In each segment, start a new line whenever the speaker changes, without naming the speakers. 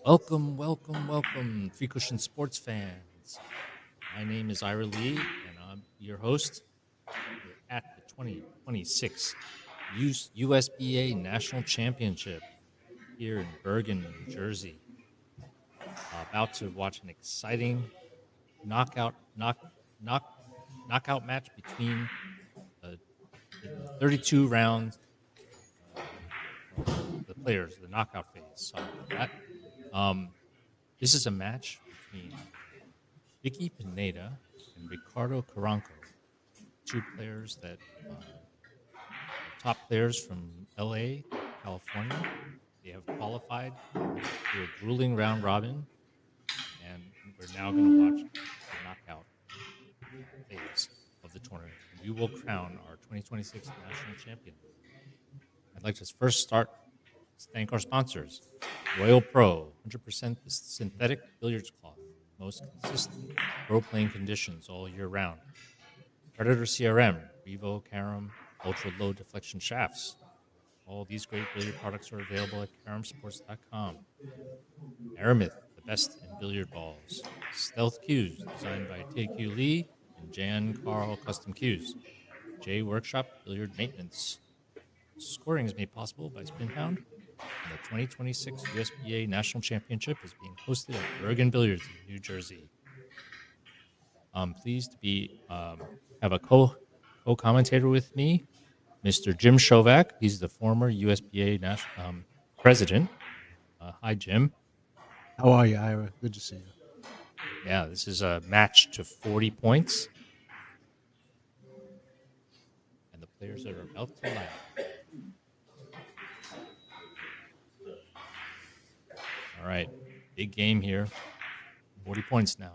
Welcome, Three Cushion Sports fans. My name is Ira Lee, and I'm your host. We're at the 2026 USBA National Championship here in Bergen, New Jersey. About to watch an exciting knockout match between the 32 rounds the players, the knockout phase. Sorry about that. This is a match between Vicke Pineda and Ricardo Carranco, two players that are top players from LA, California. They have qualified to a grueling round robin, and we're now going to watch the knockout phase of the tournament. We will crown our 2026 national champion. I'd like to first thank our sponsors. Royal Pro, 100% synthetic billiards cloth, most consistent pro playing conditions all year round. Predator CRM, Revo, Carom, ultra low deflection shafts. All these great billiard products are available at CaromSports.com. Aramith, the best in billiard balls. Stealth Cues, designed by TQ Lee and Jan Carl Custom Cues. J Workshop Billiard Maintenance. Scoring is made possible by Spinhound. And the 2026 USBA National Championship is being hosted at Bergen Billiards in New Jersey. I'm pleased to have a co-commentator with me, Mr. Jim Shovak. He's the former USBA president. Hi, Jim.
How are you, Ira? Good to see you.
Yeah, this is a match to 40 points. And the players are about to land. All right, big game here. 40 points now.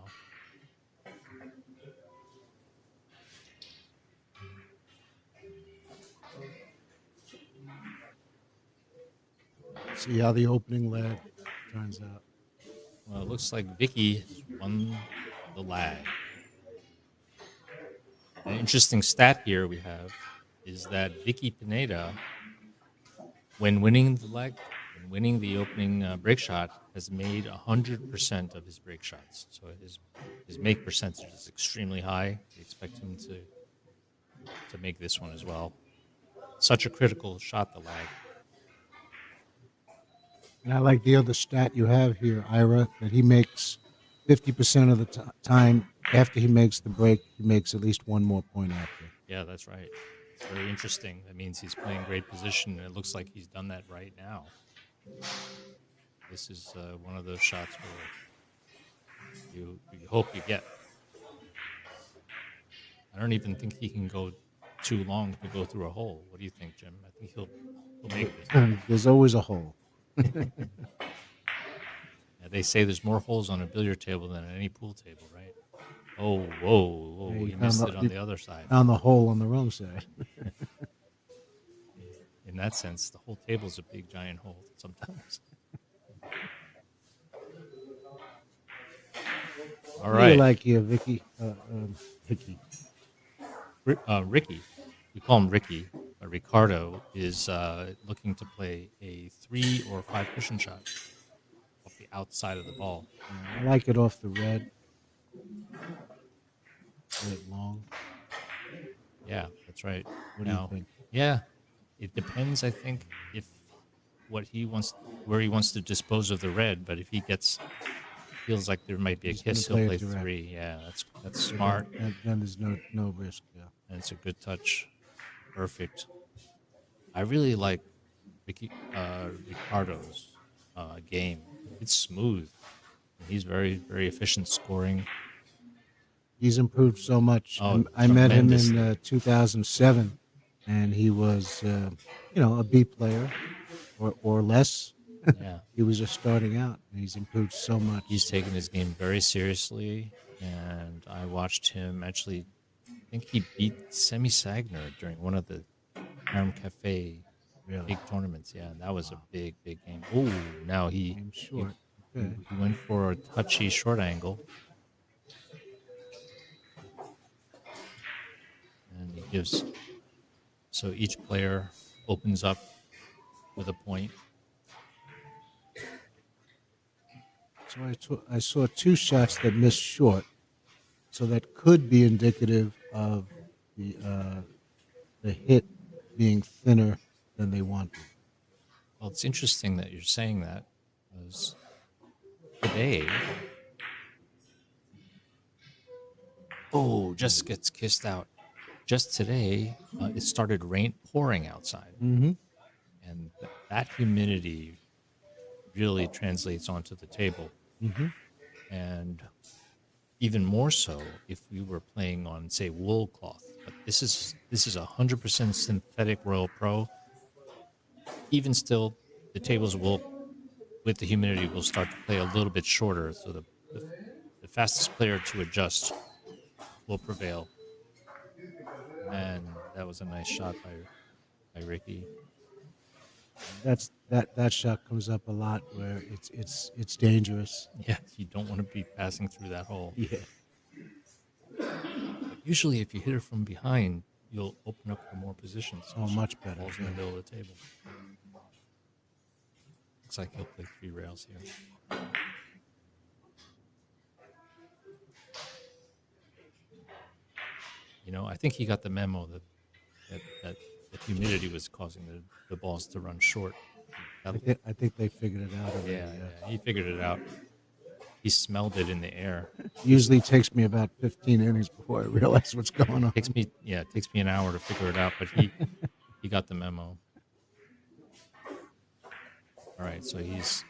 See how the opening leg turns out.
Well, it looks like Vicke won the lag. An interesting stat here we have is that Vicke Pineda, when winning the leg, winning the opening break shot, has made 100% of his break shots. So his make percentage is extremely high. We expect him to make this one as well. Such a critical shot, the lag.
And I like the other stat you have here, Ira, that he makes 50% of the time after he makes the break, he makes at least one more point after.
Yeah, that's right. It's very interesting. That means he's playing great position, and it looks like he's done that right now. This is one of those shots where you hope you get. I don't even think he can go too long to go through a hole. What do you think, Jim? I think he'll make this.
There's always a hole.
Yeah, they say there's more holes on a billiard table than on any pool table, right? Oh, whoa. He missed it on the other side.
Found the hole on the wrong side.
In that sense, the whole table's a big, giant hole sometimes. All right.
What do you like here, Vicke?
Ricky. We call him Ricky. Ricardo is looking to play a 3 or 5 cushion shot off the outside of the ball.
I like it off the red. Get it long.
Yeah, that's right.
What do you think?
Yeah, it depends, I think, where he wants to dispose of the red. But if he feels like there might be a kiss, he'll play 3. Yeah, that's smart.
Then there's no risk. Yeah,
and it's a good touch. Perfect. I really like Ricardo's game. It's smooth. He's very, very efficient scoring.
He's improved so much.
Oh,
I met him in 2007, and he was, a B player or less.
Yeah.
He was just starting out, and he's improved so much.
He's taken his game very seriously, and I watched him actually. I think he beat Semi Sagner during one of the Carom Cafe big tournaments. Yeah, that was a big game. Oh, now he went for a touchy short angle. And he gives, so each player opens up with a point.
I saw two shots that missed short, so that could be indicative of the hit being thinner than they wanted.
Well, it's interesting that you're saying that, because today, just gets kissed out. Just today, it started pouring outside,
Mm-hmm.
and that humidity really translates onto the table,
Mm-hmm.
and even more so if we were playing on, say, wool cloth. But this is 100% synthetic Royal Pro. Even still, the tables will, with the humidity, will start to play a little bit shorter. So the fastest player to adjust will prevail. And that was a nice shot by Ricky.
That shot comes up a lot where it's dangerous.
Yeah, you don't want to be passing through that hole.
Yeah.
But usually, if you hit it from behind, you'll open up for more positions.
Oh, much better.
Balls in the middle of the table. Looks like he'll play 3 rails here. I think he got the memo that humidity was causing the balls to run short.
I think they figured it out already.
Yeah, he figured it out. He smelled it in the air.
Usually takes me about 15 innings before I realize what's going on.
It takes me an hour to figure it out, but he got the memo. All right, so he's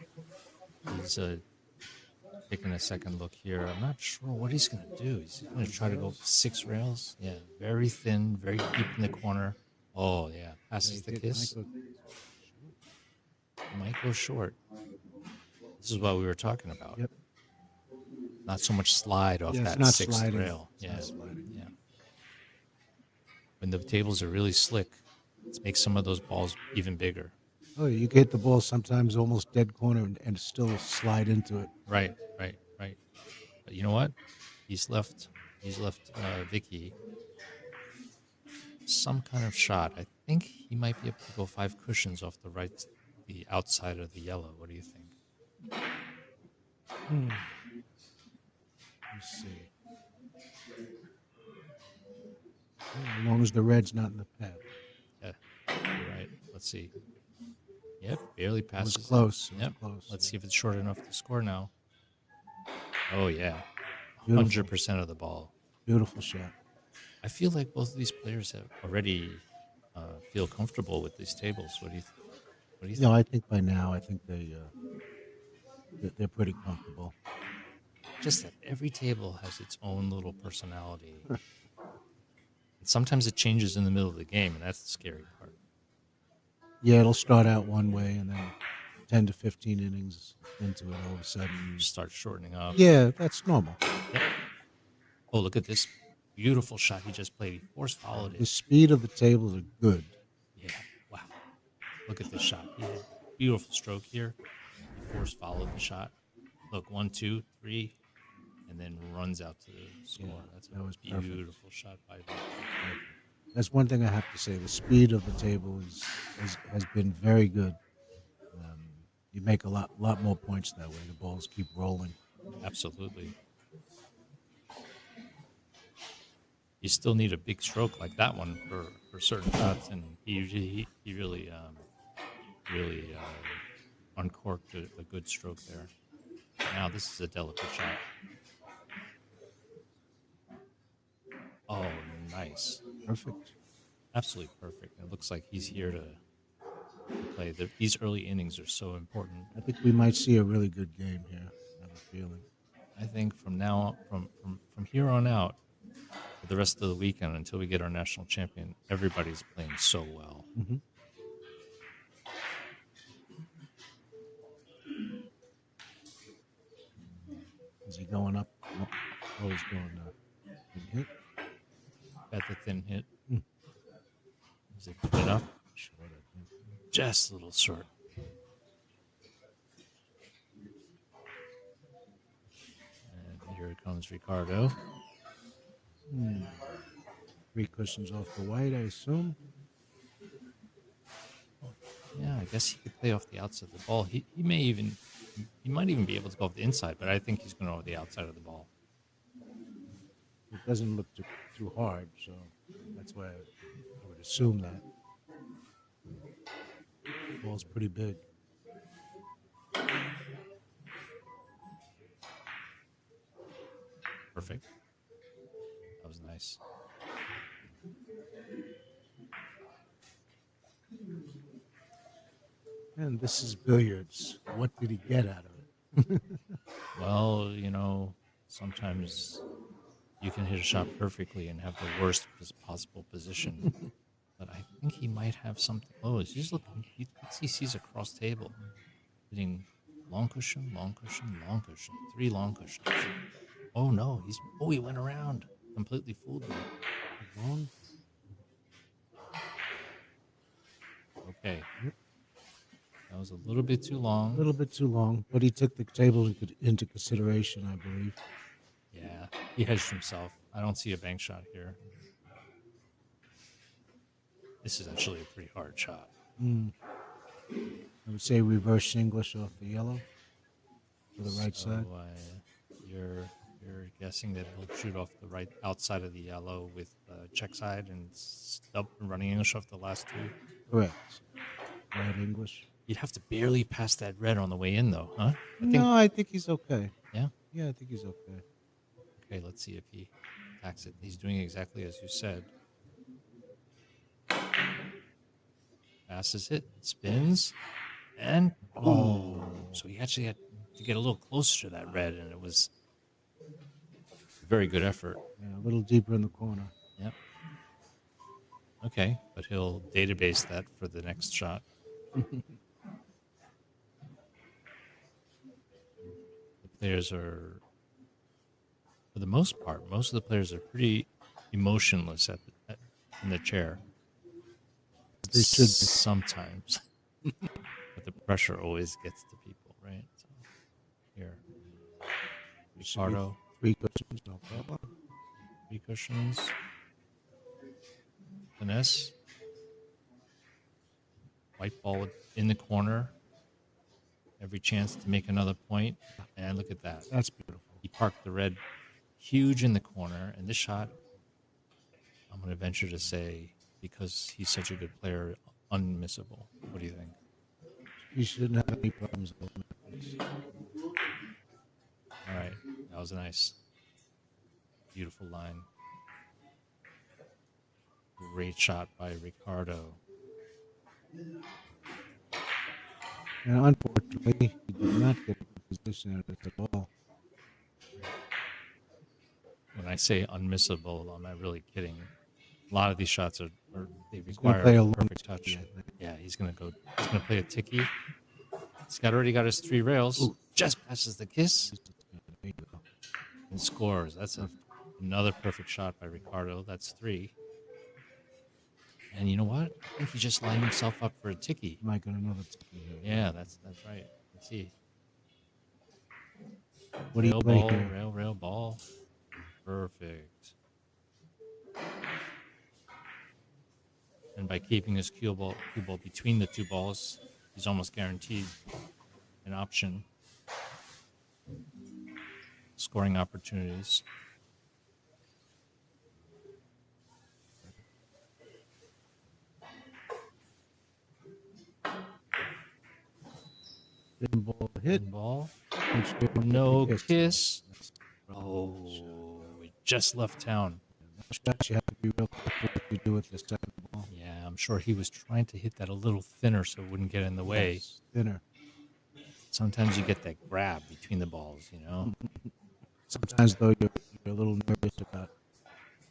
taking a second look here. I'm not sure what he's going to do. He's going to try to go 6 rails. Yeah, very thin, very deep in the corner. Oh, yeah, passes the kiss. Might go short. This is what we were talking about.
Yep.
Not so much slide off that 6th rail. Yeah. When the tables are really slick, it makes some of those balls even bigger.
Oh, you can hit the ball sometimes almost dead corner and still slide into it.
Right. But you know what? He's left Vicke some kind of shot. I think he might be able to go 5 cushions off the outside of the yellow. What do you think?
Let's see. As long as the red's not in the pad.
Yeah, you're right. Let's see. Yep, barely passes.
It was close.
Yep.
Close.
Let's see if it's short enough to score now. Oh, yeah.
Beautiful.
100% of the ball.
Beautiful shot.
I feel like both of these players have already feel comfortable with these tables. What do you think?
No, I think by now, they're pretty comfortable.
Just that every table has its own little personality. And sometimes it changes in the middle of the game, and that's the scary part.
Yeah, it'll start out one way, and then 10 to 15 innings into it, all of a sudden
You start shortening up.
Yeah, that's normal.
Yep. Oh, look at this beautiful shot he just played. He force followed
The
it.
speed of the tables are good.
Yeah, wow. Look at this shot. He had a beautiful stroke here. He force followed the shot. Look, 1, 2, 3, and then runs out to the score.
Yeah, that was
a
perfect.
beautiful shot by Vicke.
That's one thing I have to say. The speed of the table has been very good. You make a lot more points that way. The balls keep rolling.
Absolutely. You still need a big stroke like that one for certain shots, and he really uncorked a good stroke there. Now this is a delicate shot. Oh, nice.
Perfect.
Absolutely perfect. It looks like he's here to play. These early innings are so important.
I think we might see a really good game here. I have a feeling.
I think from here on out, for the rest of the weekend until we get our national champion, everybody's playing so well.
Mm-hmm. Is he going up? Oh, he's going hit.
Got the thin hit. Is it good enough?
Short, I think.
Just a little short. And here comes Ricardo.
3 cushions off the white, I assume.
Yeah, I guess he could play off the outside of the ball. He may even He might even be able to go off the inside, but I think he's going to go the outside of the ball.
It doesn't look too hard, so that's why I would assume that. The ball's pretty big.
Perfect. That was nice.
And this is billiards. What did he get out of it?
Well, sometimes you can hit a shot perfectly and have the worst possible position. But I think he might have something. Oh, he's looking. He sees across table, hitting long cushion, long cushion, long cushion, 3 long cushions. Oh no, he went around. Completely fooled me.
Long?
Okay. That was a little bit too long.
A little bit too long, but he took the table into consideration, I believe.
Yeah, he hedged himself. I don't see a bank shot here. This is actually a pretty hard shot.
I would say reverse English off the yellow to the right side.
You're guessing that he'll shoot off the right outside of the yellow with check side and running English off the last 2.
Correct. Right English.
You'd have to barely pass that red on the way in, though, huh?
I think he's okay.
Yeah?
Yeah, I think he's okay.
Okay, let's see if he attacks it. He's doing exactly as you said. Passes it, spins, and so he actually had to get a little closer to that red, and it was a very good effort.
Yeah, a little deeper in the corner.
Yep. Okay, but he'll database that for the next shot. The players are, for the most part, most of the players are pretty emotionless in the chair.
They should be.
Sometimes. But the pressure always gets to people, right? So, here. Ricardo.
3 cushions, no problem.
3 cushions. Finesse. White ball in the corner. Every chance to make another point. And look at that.
That's beautiful.
He parked the red huge in the corner. And this shot, I'm going to venture to say, because he's such a good player, unmissable. What do you think?
He shouldn't have any problems.
All right. That was nice. Beautiful line. Great shot by Ricardo.
And unfortunately, he did not get a position at all.
When I say unmissable, I'm not really kidding. A lot of these shots they
He's
require
gonna play a
a
long
perfect touch.
tiki, I think.
Yeah, he's gonna play a tiki. He's already got his 3 rails.
Ooh.
Just passes the kiss
There you go.
and scores. That's another perfect shot by Ricardo. That's 3. And you know what? I think he just lined himself up for a tiki.
Might get another tiki here.
Yeah, that's right. Let's see.
What do you
Rail
play
ball,
here?
rail ball. Perfect. And by keeping his cue ball between the 2 balls, he's almost guaranteed an option. Scoring opportunities.
Thin ball hit.
Ball.
Punch good.
No
Kiss.
kiss. Oh, we just left town.
Shots you have to be real careful what you do with this type of ball.
Yeah, I'm sure he was trying to hit that a little thinner so it wouldn't get in the way.
Yes, thinner.
Sometimes you get that grab between the balls, you know?
Sometimes, though, you're a little nervous about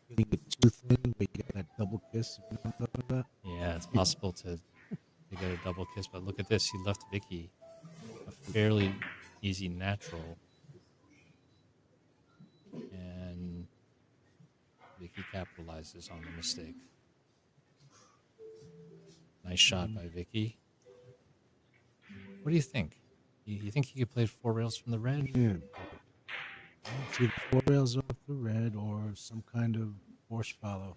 hitting it too thin, but you get that double kiss. If you know what I'm talking about.
Yeah, it's possible to get a double kiss, but look at this. He left Vicke a fairly easy natural. And Vicke capitalizes on the mistake. Nice shot by Vicke. What do you think? You think he could play 4 rails from the red?
Yeah. It's either 4 rails off the red or some kind of force follow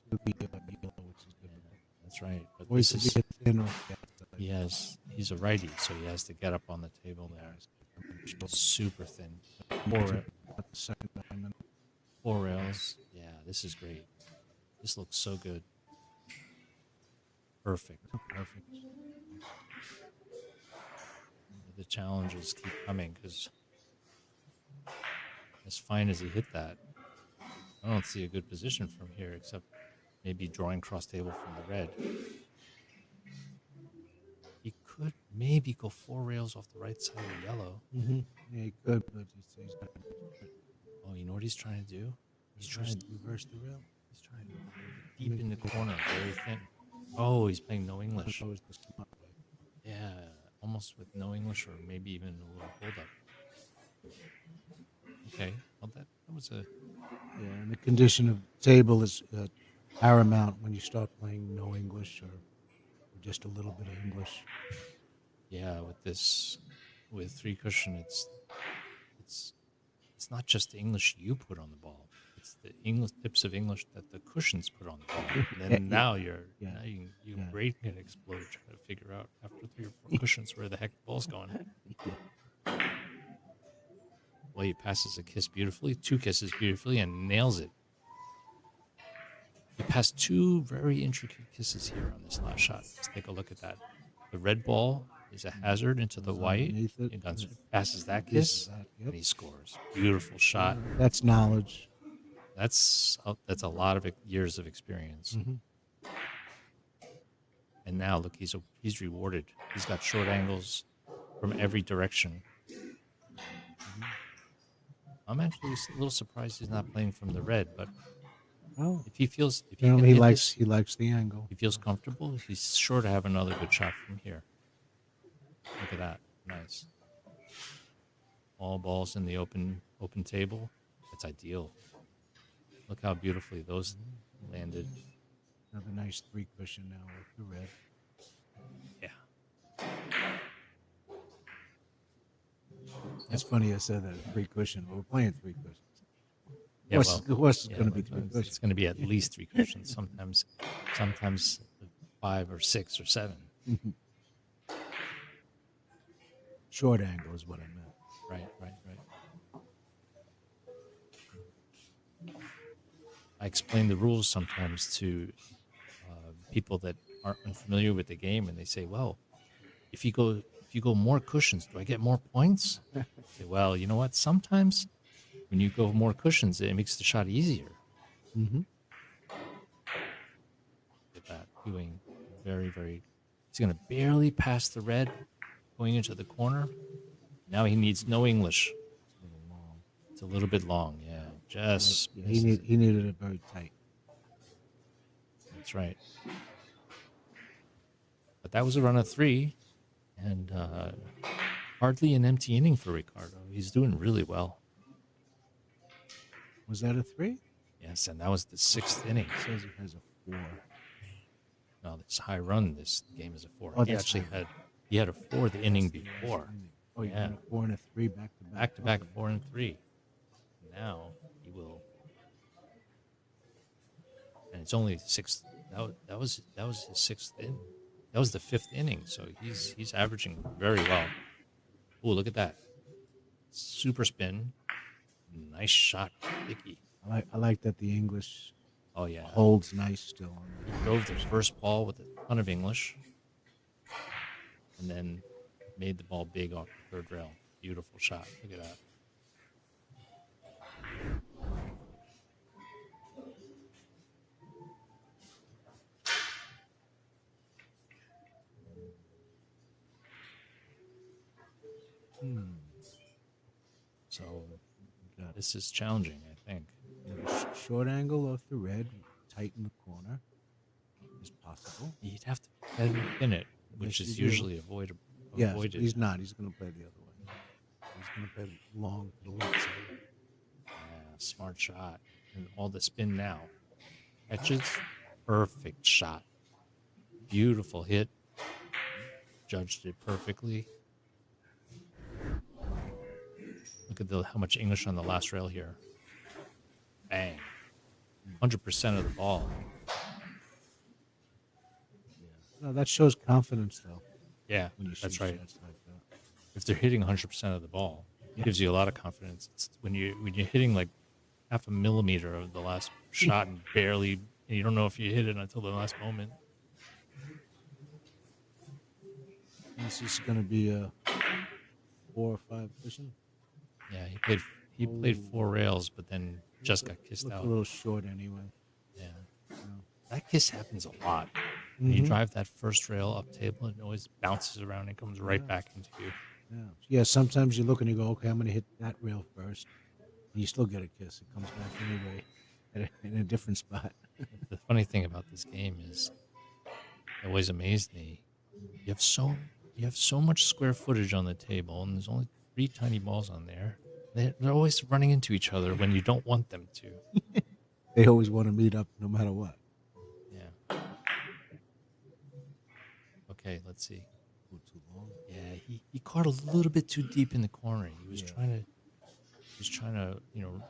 to the yellow, which is difficult.
That's right. But
Or you
this
could
is
be thin off the outside.
He's a righty, so he has to get up on the table there. Super thin. Four,
Second diamond.
four rails. Yeah, this is great. This looks so good. Perfect.
Perfect.
The challenges keep coming because as fine as he hit that, I don't see a good position from here except maybe drawing cross table from the red. He could maybe go four rails off the right side of yellow.
Mm-hmm. Yeah, he could, but he's got
Oh, you know what he's trying to do? He's trying to
reverse the rail.
He's trying to deep in the corner, very thin. Oh, he's playing no English.
That was the smart way.
Yeah, almost with no English or maybe even a little hold up. Okay, well that was a
Yeah, and the condition of the table is paramount when you start playing no English or just a little bit of English.
yeah with three cushion. It's not just the English you put on the ball. It's the English tips of English that the cushions put on the ball. And then now you can brain can explode trying to figure out after 3 or 4 cushions where the heck the ball's going. Well, he passes a kiss beautifully, 2 kisses beautifully, and nails it. He passed 2 very intricate kisses here on this last shot. Let's take a look at that. The red ball is a hazard into the white. And Gunther passes that kiss, and he scores. Beautiful shot.
That's knowledge.
That's a lot of years of experience.
Mm-hmm.
And now look, he's rewarded. He's got short angles from every direction. I'm actually a little surprised he's not playing from the red, but
Oh,
if he feels
he likes the angle.
he feels comfortable, he's sure to have another good shot from here. Look at that. Nice. All balls in the open table. That's ideal. Look how beautifully those landed.
Another nice 3 cushion now with the red.
Yeah.
It's funny I said that 3 cushion. We're playing 3 cushions.
Yeah,
Horse is
yeah,
going to be 3
it's
cushions.
going to be at least 3 cushions. Sometimes 5 or 6 or 7.
Short angle is what I meant.
Right. I explain the rules sometimes to people that aren't unfamiliar with the game, and they say, "Well, if you go more cushions, do I get more points?" I say, well, you know what? Sometimes when you go more cushions, it makes the shot easier.
Mm-hmm.
Look at that, doing very, very. He's going to barely pass the red, going into the corner. Now he needs no English. It's a little bit long, yeah. Just
he needed it very tight.
That's right. But that was a run of 3, and hardly an empty inning for Ricardo. He's doing really well.
Was that a 3?
Yes, and that was the 6th inning.
It says he has a 4.
No, this high run, this game is a 4.
Oh,
he
that's
actually
high.
he had a 4 the inning before.
Oh, you
Yeah.
got a 4 and a 3 back to back.
Back to back 4 and 3. Now he will, and it's only 6th. That was his 6th inning. That was the 5th inning, so he's averaging very well. Oh, look at that! Super spin, nice shot, Vicke.
I like that the English
Oh yeah,
holds nice still on
he drove the first ball with a ton of English, and then made the ball big off the 3rd rail. Beautiful shot. Look at that. So this is challenging, I think.
Short angle off the red, tight in the corner is possible.
You'd have to pin it, which
Yes,
is
you do.
usually avoided.
Yes, but he's not. He's going to play the other way. He's going to play long to the left side.
Yeah, smart shot. And all the spin now. Catches. Perfect shot. Beautiful hit. Judged it perfectly. Look at how much English on the last rail here. Bang. 100% of the ball.
No, that shows confidence, though.
Yeah,
when you
that's
shoot
right.
shots like that.
If they're hitting 100% of the ball, it gives you a lot of confidence. It's when you're hitting like half a millimeter of the last shot and barely, and you don't know if you hit it until the last moment.
This is going to be a 4 or 5 cushion.
Yeah, he played 4 rails, but then just got kissed
Looked
out.
a little short anyway.
Yeah,
Yeah.
that kiss happens a lot. When you drive that first rail up table, it always bounces around and comes right back into you.
Yeah, sometimes you look and you go, okay, I'm going to hit that rail first. And you still get a kiss. It comes back anyway in a different spot.
The funny thing about this game is, it always amazed me. You have so much square footage on the table, and there's only 3 tiny balls on there. They're always running into each other when you don't want them to.
They always want to meet up no matter what.
Yeah. Okay, let's see.
Too long.
Yeah, he caught a little bit too deep in the corner. He was trying to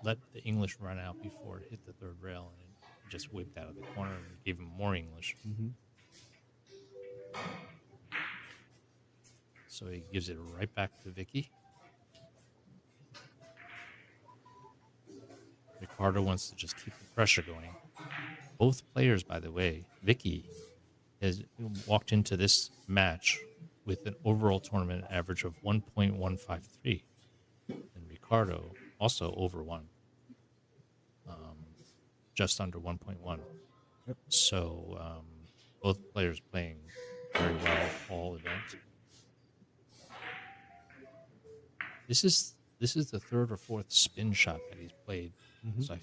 let the English run out before it hit the third rail, and it just whipped out of the corner and gave him more English. So he gives it right back to Vicke. Ricardo wants to just keep the pressure going. Both players, by the way, Vicke has walked into this match with an overall tournament average of 1.153. And Ricardo also over 1. Just under 1.1.
Yep.
So both players playing very well all events. This is the third or fourth spin shot that he's played. So I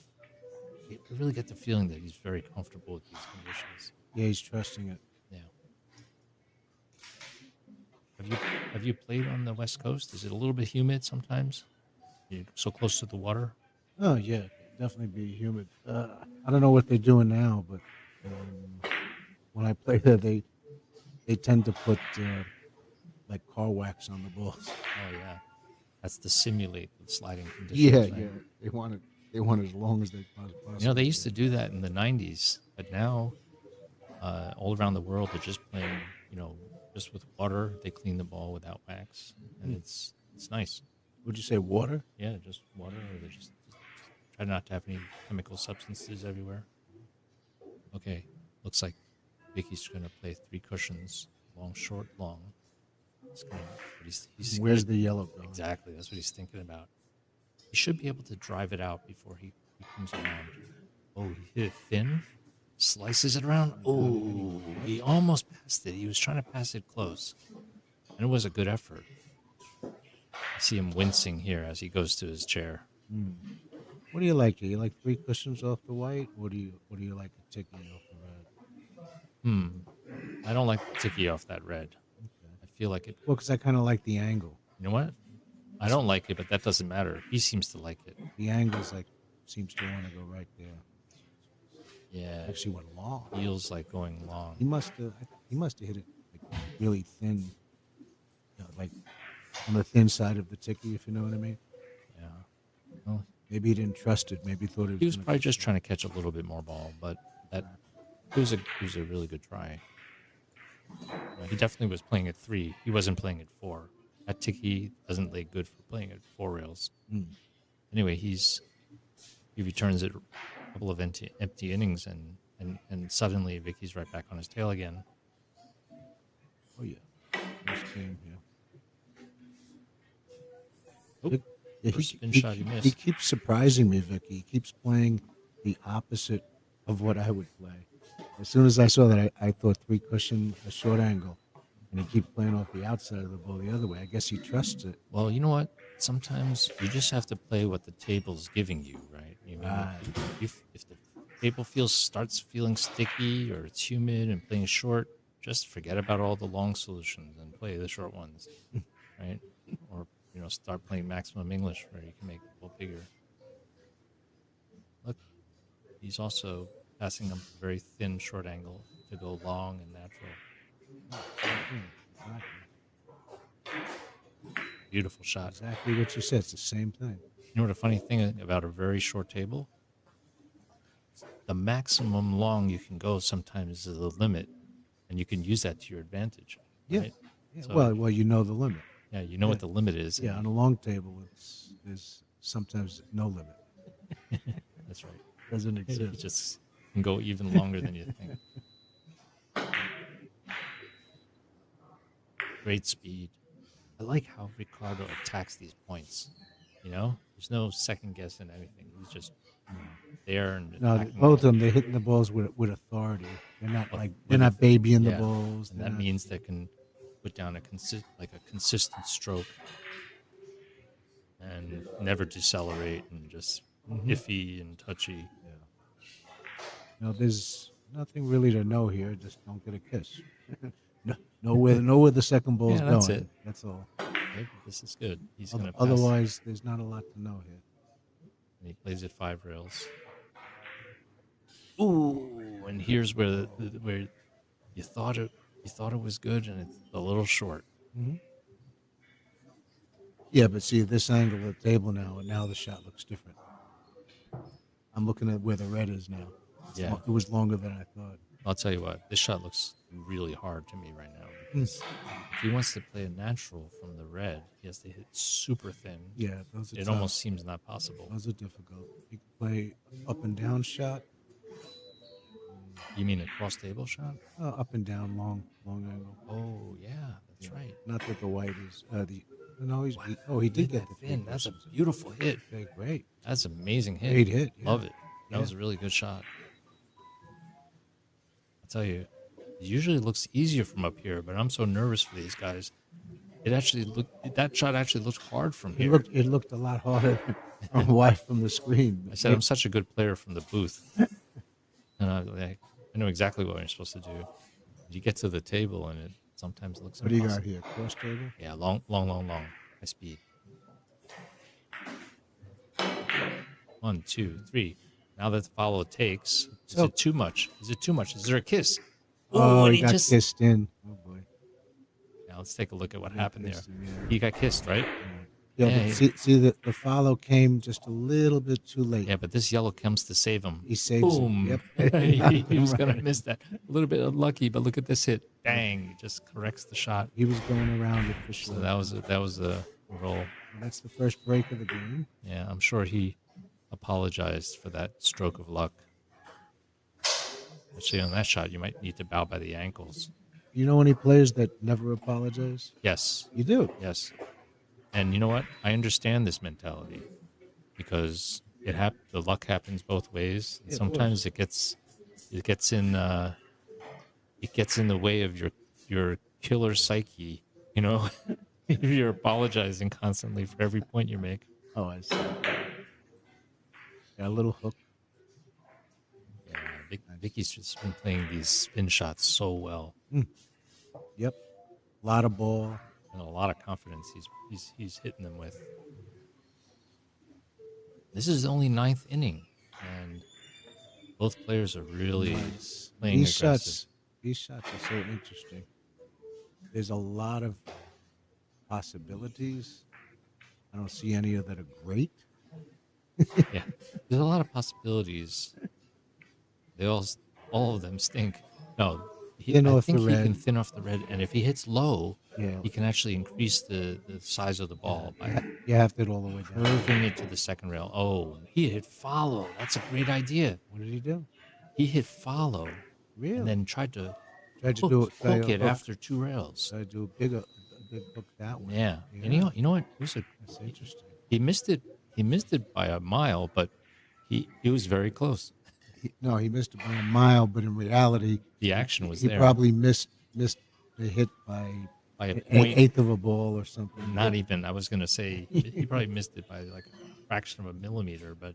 really get the feeling that he's very comfortable with these conditions.
Yeah, he's trusting it.
Yeah. Have you played on the West Coast? Is it a little bit humid sometimes? You're so close to the water.
Oh yeah, definitely be humid. I don't know what they're doing now, but when I play there, they tend to put like car wax on the balls.
Oh yeah, that's to simulate the sliding conditions.
Yeah,
right?
yeah. They want it as long as they possibly.
They used to do that in the '90s, but now all around the world they're just playing. Just with water. They clean the ball without wax, and it's nice.
Would you say water?
Yeah, just water, or they just try not to have any chemical substances everywhere. Okay, looks like Vicky's going to play 3 cushions, long, short, long.
Where's the yellow going?
Exactly, that's what he's thinking about. He should be able to drive it out before he comes around. Oh, he hit it thin, slices it around. Oh, he almost passed it. He was trying to pass it close, and it was a good effort. I see him wincing here as he goes to his chair.
What do you like here? You like 3 cushions off the white? Or do you like a ticky off the red?
I don't like the ticky off that red.
Okay.
I feel like it.
Well, because I kind of like the angle.
You know what? I don't like it, but that doesn't matter. He seems to like it.
The angle's seems to want to go right there.
Yeah.
Actually went long.
Feels like going long.
He must have hit it like really thin, like on the thin side of the ticky, if you know what I mean.
Yeah. Well,
maybe he didn't trust it. Maybe he thought
he was probably just trying to catch a little bit more ball, but it was a really good try. He definitely was playing at 3. He wasn't playing at 4. That ticky doesn't lay good for playing at 4 rails. Anyway, he returns it a couple of empty innings, and suddenly Vicky's right back on his tail again.
Oh yeah, nice game here.
First spin shot he missed.
He keeps surprising me, Vicke. He keeps playing the opposite of what I would play. As soon as I saw that, I thought 3 cushion, a short angle. And he keeps playing off the outside of the ball the other way. I guess he trusts it.
Well, you know what? Sometimes you just have to play what the table's giving you, right? If the table starts feeling sticky or it's humid and playing short, just forget about all the long solutions and play the short ones, right? Or start playing maximum English where you can make the ball bigger. Look, he's also passing up a very thin short angle to go long and natural. Beautiful shot.
Exactly what you said. It's the same thing.
You know what a funny thing about a very short table? The maximum long you can go sometimes is the limit, and you can use that to your advantage.
Yeah.
Right?
Yeah,
So,
well, you know the limit.
yeah, you know what the limit is.
Yeah, on a long table, there's sometimes no limit.
That's right.
Doesn't
You
exist.
just can go even longer than you think. Great speed. I like how Ricardo attacks these points. You know, there's no second guessing anything. He's just there and
No,
attacking.
both of them, they're hitting the balls with authority. They're not
With-
like
with
they're not babying the
yeah,
balls.
and
They're
that
not,
means they can put down a consistent stroke and never decelerate and just iffy and touchy.
there's nothing really to know here. Just don't get a kiss. know where the second ball's
Yeah, that's
going.
it.
That's all.
Maybe this is good. He's gonna pass.
Otherwise, there's not a lot to know here.
And he plays it 5 rails. Ooh, and here's where where you thought it was good, and it's a little short.
Yeah, but see this angle of the table now, and now the shot looks different. I'm looking at where the red is now.
Yeah.
It was longer than I thought.
I'll tell you what, this shot looks really hard to me right now because if he wants to play a natural from the red, he has to hit super thin.
Yeah, those are
It
tough.
almost seems not possible.
Those are difficult. You can play up and down shot,
You mean a cross table shot?
up and down, long angle.
Oh yeah, that's right.
Not that the white is he did get the
thin. That's a
three.
beautiful hit.
Okay, great.
That's an amazing hit.
Great hit. Yeah.
Love it. That
Yeah.
was a really good shot. I'll tell you, it usually looks easier from up here, but I'm so nervous for these guys. That shot actually looked hard from here.
It looked a lot harder from the screen.
I said I'm such a good player from the booth, and I know exactly what you're supposed to do. You get to the table, and it sometimes looks.
What do you got
impossible.
here? Cross table?
Yeah, long, high speed. 1, 2, 3. Now that the follow takes, is it too much? Is it too much? Is there a kiss?
Oh,
and
he got kissed in. Oh boy.
Now let's take a look at what happened there.
kissed in, yeah.
He got kissed, right?
Yeah,
Yeah,
but see the follow came just a little bit too late.
Yeah, but this yellow comes to save him.
He saves
Boom.
him. Yep.
he was going to miss that. A little bit unlucky, but look at this hit. Bang. He just corrects the shot.
He was going around it for sure.
So that was a roll.
And that's the first break of the game.
Yeah, I'm sure he apologized for that stroke of luck. Actually, on that shot, you might need to bow by the ankles.
You know any players that never apologize?
Yes.
You do.
Yes. And you know what? I understand this mentality because the luck happens both ways.
Yeah, of
Sometimes it gets in the way of your killer psyche, you know, if you're apologizing constantly for every point you make.
Oh, I see. Yeah, a little hook.
Yeah, Vicky's just been playing these spin shots so well.
Yep. A lot of ball.
And a lot of confidence he's hitting them with. This is only 9th inning, and both players are really playing aggressive.
These shots are so interesting. There's a lot of possibilities. I don't see any of that are great.
Yeah, there's a lot of possibilities. They all of them stink. No, I think he can thin off the red, and if he hits low, he can actually increase the size of the ball by
You have to hit all the way down.
curving it to the second rail. Oh, he hit follow. That's a great idea.
What did he do?
He hit follow
Really?
and then tried to
hook
it after 2 rails.
Tried to do a big hook that way.
Yeah. And you know what?
That's interesting.
He missed it. He missed it by a mile, but he was very close.
He missed it by a mile, but in reality,
The action was
he
there.
probably missed the hit by
By a
an
point.
eighth of a ball or something.
Not even. I was going to say he probably missed it by like a fraction of a millimeter, but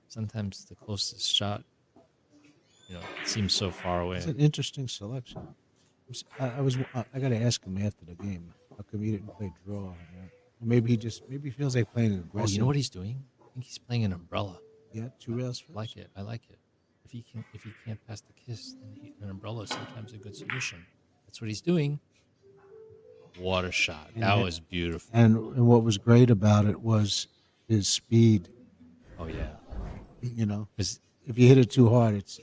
sometimes the closest shot, seems so far away.
It's an interesting selection. I got to ask him after the game. How come he didn't play draw? Maybe he feels like playing aggressive.
Oh, you know what he's doing? I think he's playing an umbrella.
Yeah, 2 rails first.
I like it. If he can't pass the kiss, then an umbrella is sometimes a good solution. That's what he's doing. What a shot! That was beautiful.
And what was great about it was his speed.
Oh yeah,
If you hit it too hard, it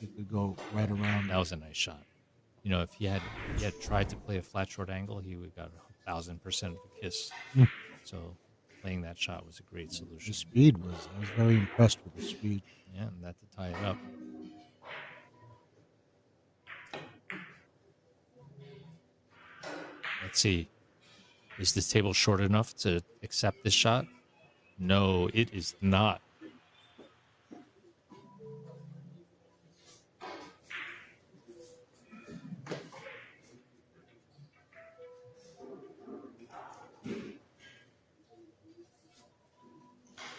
could go right around.
that was a nice shot. if he had tried to play a flat short angle, he would have got 1,000% of the kiss.
Hmm.
So playing that shot was a great solution.
The speed I was very impressed with the speed.
Yeah, and that to tie it up. Let's see. Is this table short enough to accept this shot? No, it is not.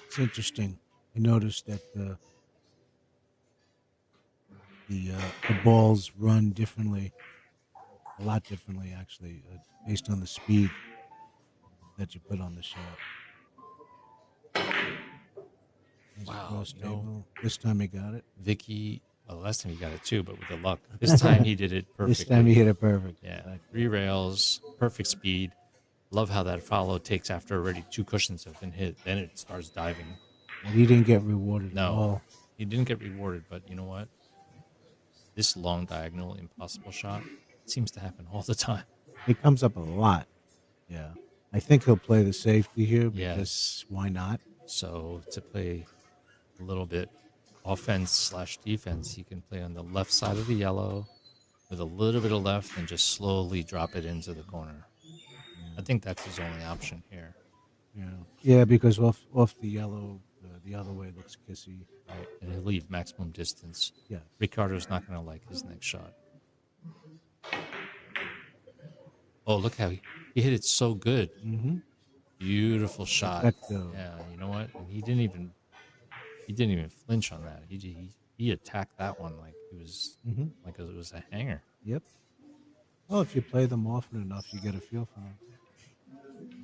It's interesting. I noticed that the balls run differently, a lot differently actually, based on the speed that you put on the shot. There's a
Wow,
cross table. This time he got it.
Vicke, well, last time he got it too, but with the luck. This time he did it perfectly.
This time he hit it perfect.
Yeah,
Exactly.
3 rails, perfect speed. Love how that follow takes after already 2 cushions have been hit. Then it starts diving.
And he didn't get rewarded
No.
at all.
He didn't get rewarded, but you know what? This long diagonal impossible shot seems to happen all the time.
It comes up a lot. Yeah. I think he'll play the safety here
Yeah.
because why not?
So to play a little bit offense/defense, he can play on the left side of the yellow with a little bit of left and just slowly drop it into the corner. I think that's his only option here.
Yeah. Yeah, because off the yellow, the other way looks kissy.
Right, and he'll leave maximum distance.
Yeah.
Ricardo's not going to like his next shot. Oh, look how he hit it so good.
Mm-hmm.
Beautiful shot.
Perfecto.
Yeah, you know what? And he didn't even flinch on that. He attacked that one like it was like it was a hanger.
Yep. Well, if you play them often enough, you get a feel for them.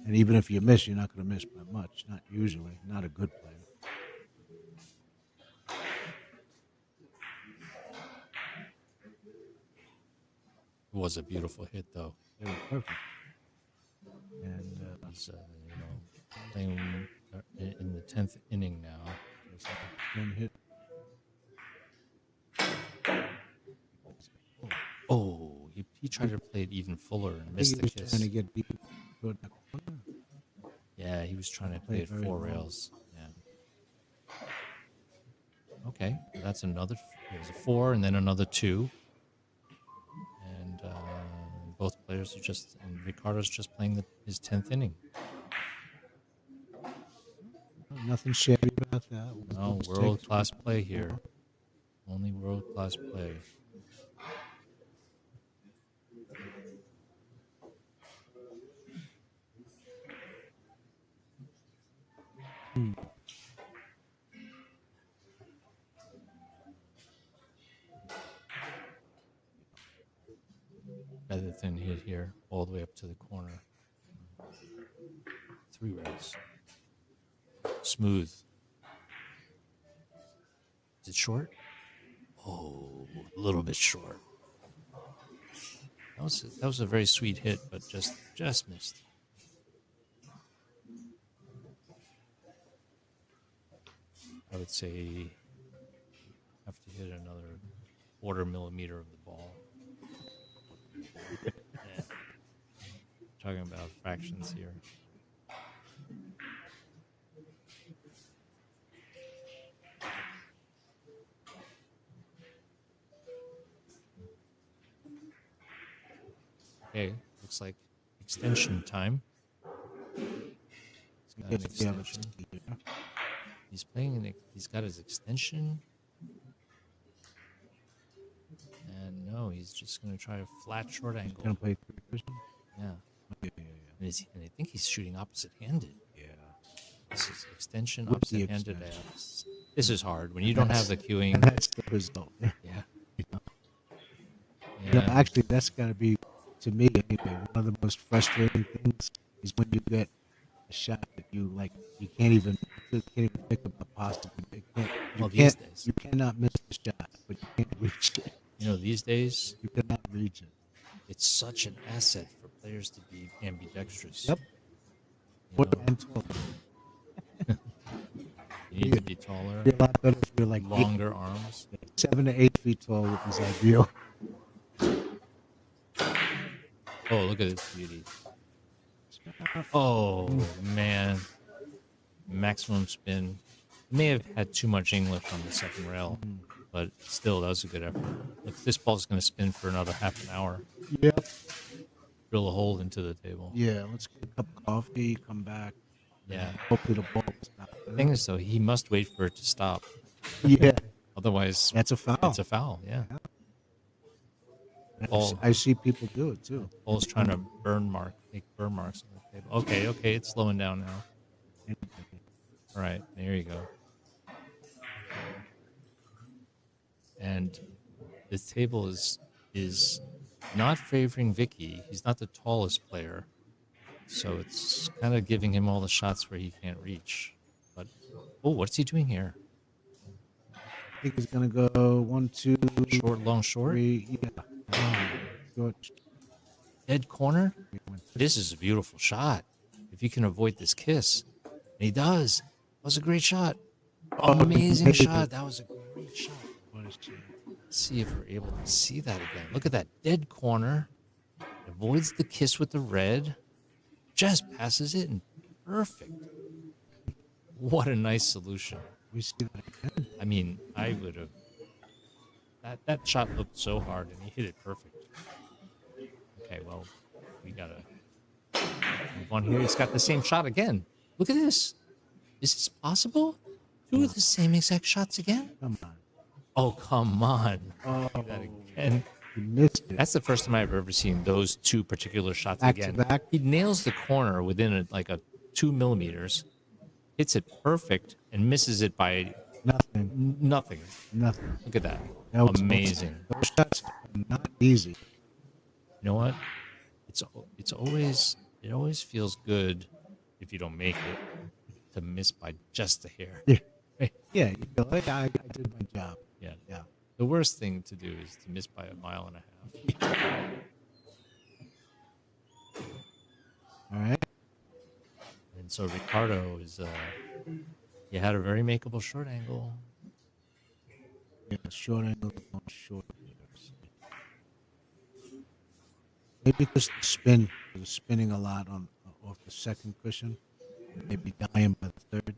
And even if you miss, you're not going to miss by much. Not usually. Not a good player.
It was a beautiful hit, though.
They were perfect. And
He's playing in the 10th inning now.
then hit.
Oh, he tried to play it even fuller and
I think
missed
he
the
was
kiss.
trying to get deep toward that corner.
Yeah, he was trying to play it
Played very
4
low.
rails. Yeah. Okay, that's another. It was a 4 and then another 2. And both players are and Ricardo's just playing his 10th inning.
Nothing shabby about that.
No,
Mistakes.
world-class play here. Only world-class play. Rather than hit here all the way up to the corner. 3 rails. Smooth. Is it short? Oh, a little bit short. That was a very sweet hit, but just missed. I would say have to hit another 1/4 millimeter of the ball. Yeah. Talking about fractions here. Okay, looks like extension time. He's got an extension. He's playing. He's got his extension. And no, he's just going to try a flat short angle.
Going to play 3 cushion?
Yeah.
Yeah.
And I think he's shooting opposite-handed.
Yeah.
This is extension,
With the
opposite-handed.
extension.
This is hard when you don't have the cueing.
And that's the result.
Yeah.
You know, actually, that's got to be, to me anyway, one of the most frustrating things is when you get a shot that you can't even pick up a possible.
These days.
You cannot miss the shot, but you can't reach it.
These days,
You cannot reach it.
it's such an asset for players to be ambidextrous.
Yep.
You know,
And taller.
you need to be taller,
You're a lot better if you're like
longer arms.
7 to 8 feet tall is ideal.
Oh, look at this beauty. Oh, man. Maximum spin. May have had too much English on the second rail, but still, that was a good effort. Look, this ball's going to spin for another half an hour.
Yep.
Drill a hole into the table.
Yeah, let's get a cup of coffee, come back.
Yeah.
Hopefully the ball will stop.
The thing is, though, he must wait for it to stop.
Yeah.
Otherwise,
That's a foul.
it's a foul, yeah. Ball.
I see people do it, too.
Ball's trying to make burn marks on the table. Okay, it's slowing down now. All right, there you go. And this table is not favoring Vicke. He's not the tallest player, so it's kind of giving him all the shots where he can't reach. But what's he doing here?
I think he's gonna go 1, 2,
Short, long, short.
3. Yeah. Short.
Dead corner. This is a beautiful shot. If you can avoid this kiss, and he does. That was a great shot. Amazing shot. That was a great shot. Let's see if we're able to see that again. Look at that dead corner. Avoids the kiss with the red. Just passes it and perfect. What a nice solution.
We see that again.
I mean, I would have. That shot looked so hard and he hit it perfect. Okay, well, we gotta move on here. He's got the same shot again. Look at this. Is this possible? Two of the same exact shots again?
Come on.
Oh, come on.
Oh,
That again.
he missed it.
That's the first time I've ever seen those two particular shots
Back to
again.
back?
He nails the corner within a 2 millimeters, hits it perfect, and misses it by
Nothing.
nothing. Look at that.
That was
Amazing.
Those shots are not easy.
You know what? It always feels good if you don't make it to miss by just a hair.
Yeah. Yeah, you feel like I did my job.
Yeah.
Yeah.
The worst thing to do is to miss by a mile and a half.
All right.
And so Ricardo he had a very makeable short angle.
Yeah, short angle, short. Maybe because the spin was spinning a lot off the second cushion. Maybe dying by the third.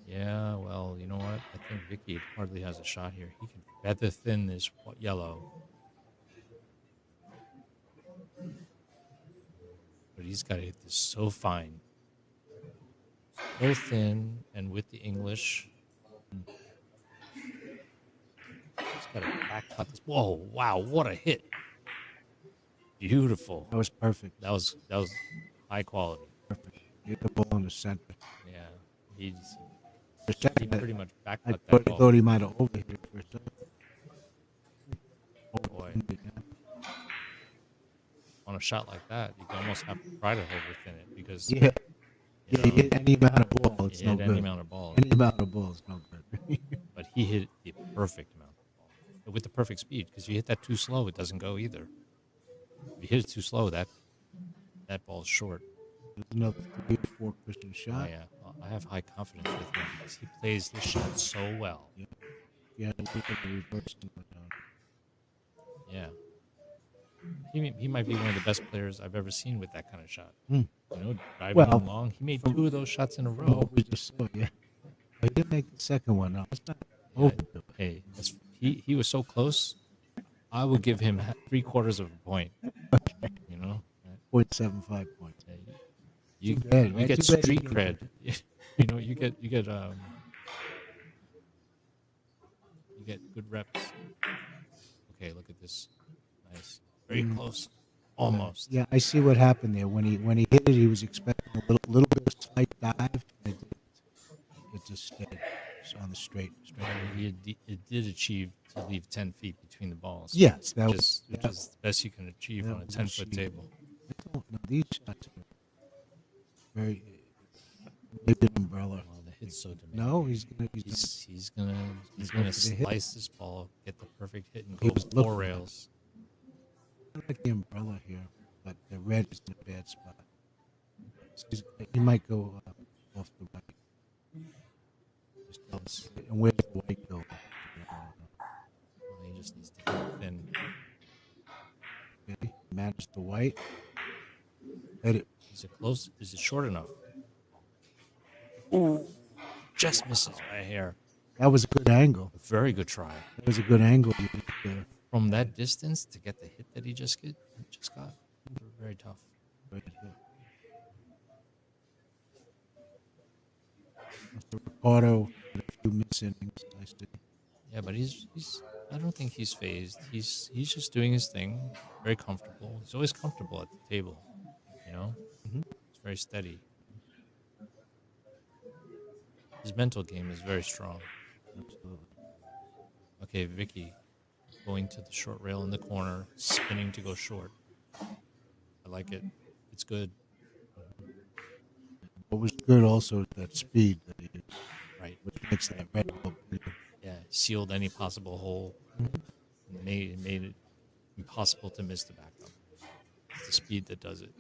Yeah, well, you know what? I think Vicke hardly has a shot here. He can feather thin this yellow. But he's got to hit this so fine. So thin and with the English. He's got to backpot this. Whoa, wow, what a hit. Beautiful.
That was perfect.
That was high quality.
Perfect. Hit the ball in the center.
Yeah. He
For a second,
pretty much
I
backput that ball.
thought he might have overhit it for a second.
Oh boy. On a shot like that, you can almost have to try to hold within it because
Yeah.
you
Yeah, you hit any amount of ball, it's
he
no
hit
good.
any amount of ball.
Any amount of ball is no good.
But he hit the perfect amount of ball with the perfect speed. Because if you hit that too slow, it doesn't go either. If you hit it too slow, that ball's short.
There's another 3 or 4 cushion shot.
Oh, yeah, well, I have high confidence with him because he plays this shot so well.
Yeah, look at the reverse.
Yeah. He might be one of the best players I've ever seen with that kind of shot.
Hmm.
You know, driving
Well,
in long. He made 2 of those shots in a row.
Oh, we just saw, yeah. He didn't make the second one. No, it's not
Yeah,
over.
hey, he was so close. I would give him 3/4 of a point. You know,
0.75 points.
you
Too bad,
you
man.
get
Too bad
street
you
cred. You know, you get good reps. Okay, look at this. Nice, very close, almost.
Yeah, I see what happened there. When he hit it, he was expecting a little bit of slight dive. And it didn't. It just stayed on the straight.
It did achieve to leave 10 feet between the balls.
Yes, that
which
was
is the best you can achieve
that
on a
was
10-foot
achieved.
table.
I don't know. These shots are very maybe an umbrella.
Well, the hit's so demanding.
No, he's gonna
He's gonna
going for the hit.
slice this ball, get the perfect hit, and
He
go
was
4
looking.
rails.
I like the umbrella here, but the red is in a bad spot. He might go off the right. And where's the white go?
He just needs to hit it thin.
Really? to white. Hit it.
Is it close? Is it short enough? Ooh, just misses by a hair.
That was a good angle.
A very good try.
That was a good angle you did there.
From that distance to get the hit that he just got, very tough.
Great hit. Mr. Ricardo had a few miss innings. I see.
Yeah, but he's I don't think he's phased. He's just doing his thing, very comfortable. He's always comfortable at the table, you know?
Mm-hmm.
It's very steady. His mental game is very strong.
Absolutely.
Okay, Vicke going to the short rail in the corner, spinning to go short. I like it. It's good.
What was good also is that speed that he used,
Right.
which makes that red look pretty.
Yeah, sealed any possible hole. Made it impossible to miss the backup. It's the speed that does it.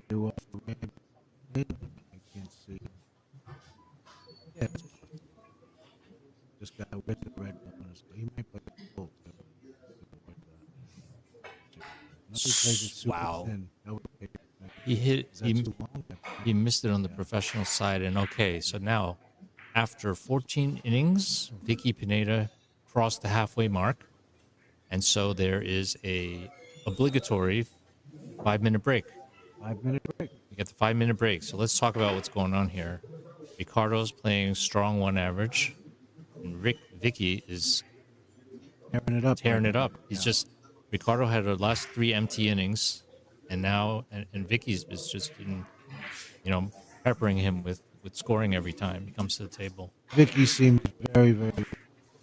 Do off the red. I can't see. Yeah, just got with the red bonus. He might play the full too. Unless he plays it super
Wow.
thin. That would be,
He hit.
is that too long?
He missed it on the professional side. And okay, so now after 14 innings, Vicke Pineda crossed the halfway mark, and so there is a obligatory 5-minute break.
5-minute break.
We get the 5-minute break. So let's talk about what's going on here. Ricardo's playing strong 1 average, and Vicke is
Tearing it up.
He's just Ricardo had the last 3 empty innings, and now and Vicky's is just been, peppering him with scoring every time he comes to the table.
Vicke seems very, very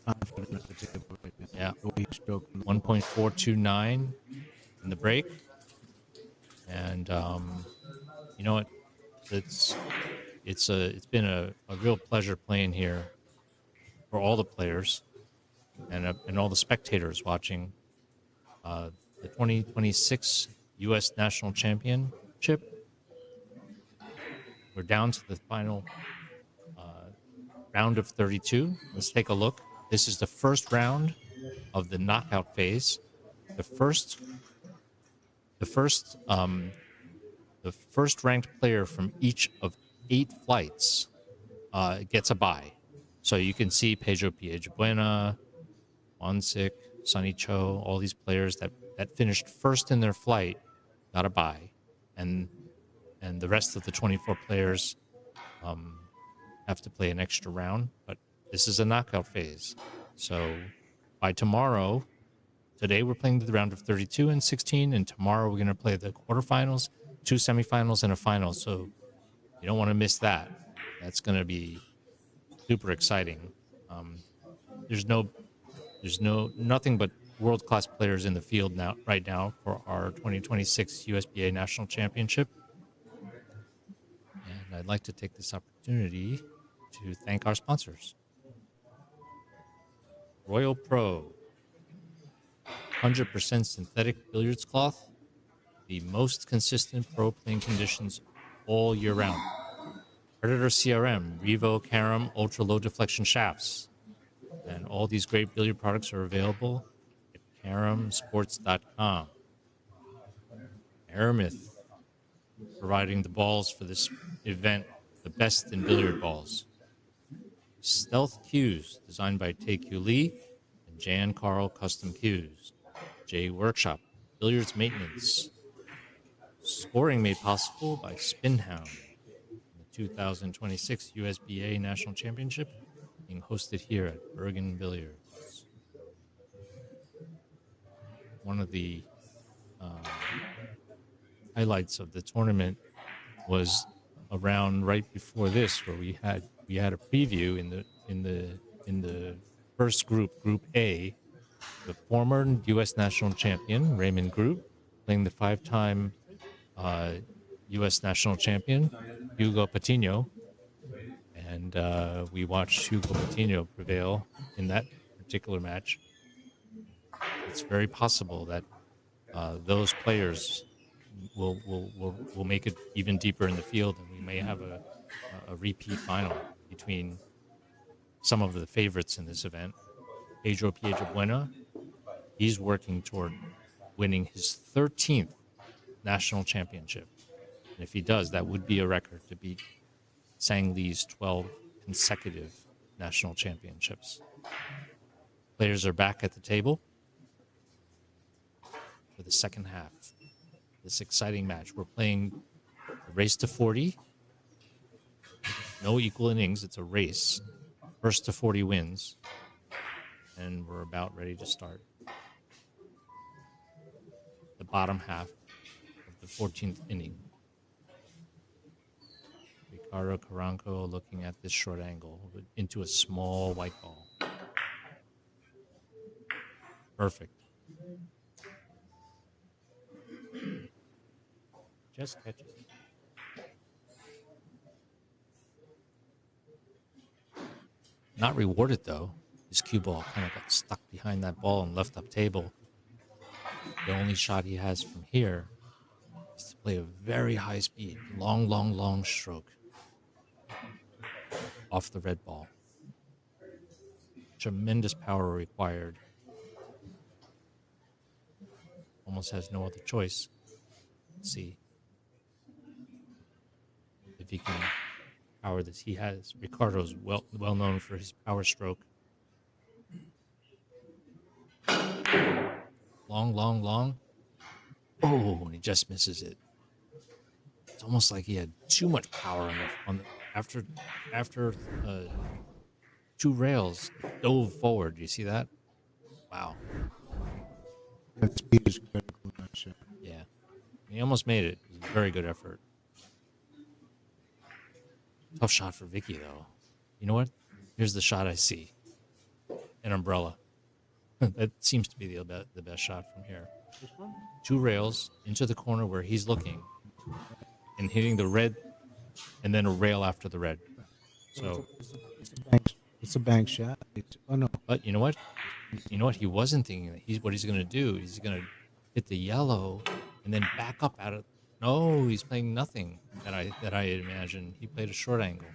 confident at the table right now.
Yeah.
The way he's stroking the
1.429 in the break, and you know what? It's been a real pleasure playing here for all the players and all the spectators watching the 2026 U.S. National Championship. We're down to the final round of 32. Let's take a look. This is the first round of the knockout phase. The first ranked player from each of 8 flights gets a bye. So you can see Pedro Piedrabuena, Wansik, Sonny Cho, all these players that finished first in their flight got a bye, and the rest of the 24 players have to play an extra round. But this is a knockout phase. So by tomorrow, today we're playing the round of 32 and 16, and tomorrow we're going to play the quarterfinals, 2 semifinals, and a final. So you don't want to miss that. That's going to be super exciting. There's nothing but world-class players in the field right now for our 2026 USBA National Championship. And I'd like to take this opportunity to thank our sponsors. Royal Pro, 100% synthetic billiards cloth, the most consistent pro playing conditions all year round. Predator CRM, Revo Carom ultra low deflection shafts. And all these great billiard products are available at CaromSports.com. Aramith, providing the balls for this event, the best in billiard balls. Stealth Cues, designed by Tae-Kyu Lee and Jan Carl Custom Cues. J Workshop, billiards maintenance. Scoring made possible by Spinhound. The 2026 USBA National Championship being hosted here at Bergen Billiards. One of the highlights of the tournament was around right before this, where we had a preview in the first Group A, the former U.S. national champion Raymond Group playing the 5-time U.S. national champion Hugo Patino, and we watched Hugo Patino prevail in that particular match. It's very possible that those players will make it even deeper in the field, and we may have a repeat final. between some of the favorites in this event. Pedro Piedrabuena, he's working toward winning his 13th national championship. And if he does, that would be a record to beat Sang Lee's 12 consecutive national championships. Players are back at the table for the second half. This exciting match. We're playing a race to 40. No equal innings. It's a race. First to 40 wins. And we're about ready to start the bottom half of the 14th inning. Ricardo Carranco looking at this short angle into a small white ball. Perfect. Just catches it. Not rewarded, though. His cue ball kind of got stuck behind that ball and left up table. The only shot he has from here is to play a very high speed, long stroke off the red ball. Tremendous power required. Almost has no other choice. Let's see if he can power this. He has. Ricardo's well known for his power stroke. Long. Oh, and he just misses it. It's almost like he had too much power on the after two rails, it dove forward. Do you see that? Wow.
That speed is critical in that shot.
Yeah. He almost made it. It was a very good effort. Tough shot for Vicke, though. You know what? Here's the shot I see. An umbrella. That seems to be the best shot from here. Two rails into the corner where he's looking and hitting the red and then a rail after the red. So
it's a bank shot. No.
But you know what? He wasn't thinking that what he's going to do. He's going to hit the yellow and then back up out of. No, he's playing nothing that I imagine. He played a short angle.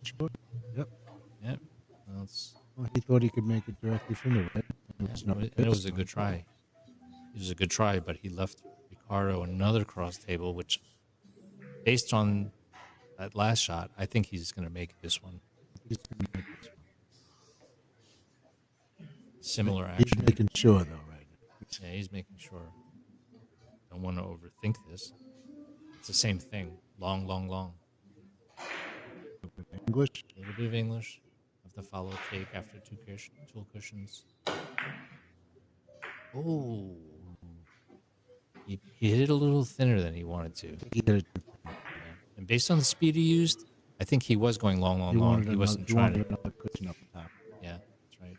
Short. Yep.
Yep.
Well, he thought he could make it directly from the red.
It was a good try. It was a good try, but he left Ricardo another cross table, which, based on that last shot, I think he's going to make this one. Similar action.
He's making sure, though, right now.
Yeah, he's making sure. Don't want to overthink this. It's the same thing. Long.
English?
A little bit of English. Have to follow take after two cushions. Oh. He hit it a little thinner than he wanted to. Yeah. And based on the speed he used, I think he was going long. He wasn't trying to.
Another cushion up top.
Yeah, that's right.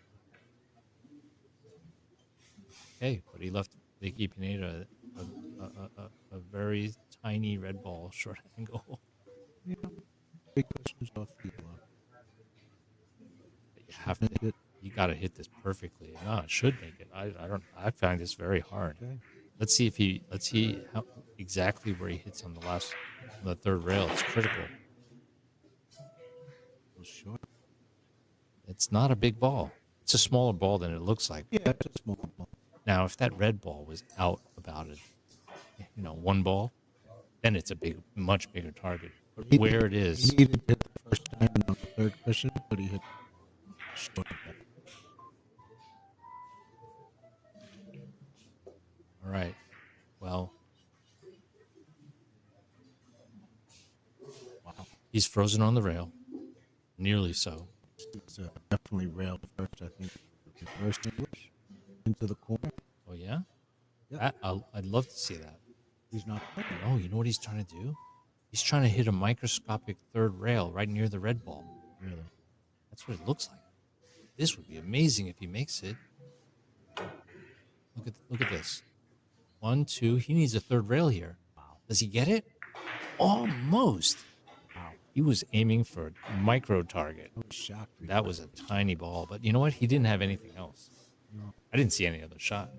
Okay, but he left Vicke Pineda a very tiny red ball short angle.
Yeah. Big cushions off the
You have to. You got to hit this perfectly. No, it should make it. I find this very hard.
Okay.
Let's see how exactly where he hits on the third rail. It's critical.
Short.
It's not a big ball. It's a smaller ball than it looks like.
Yeah, it's a small ball.
Now, if that red ball was out about it, one ball, then it's a much bigger target. But where it is,
He needed to hit the first time on the third cushion, but he hit short.
All right. Well, wow. He's frozen on the rail. Nearly so.
It's definitely railed first, I think. Reverse English into the corner.
Oh, yeah?
Yeah.
I'd love to see that.
He's not playing.
Oh, you know what he's trying to do? He's trying to hit a microscopic third rail right near the red ball.
Really?
That's what it looks like. This would be amazing if he makes it. Look at this. 1, 2. He needs a third rail here. Wow. Does he get it? Almost.
Wow.
He was aiming for a micro target.
I was shocked.
That was a tiny ball. But you know what? He didn't have anything else.
No.
I didn't see any other shot.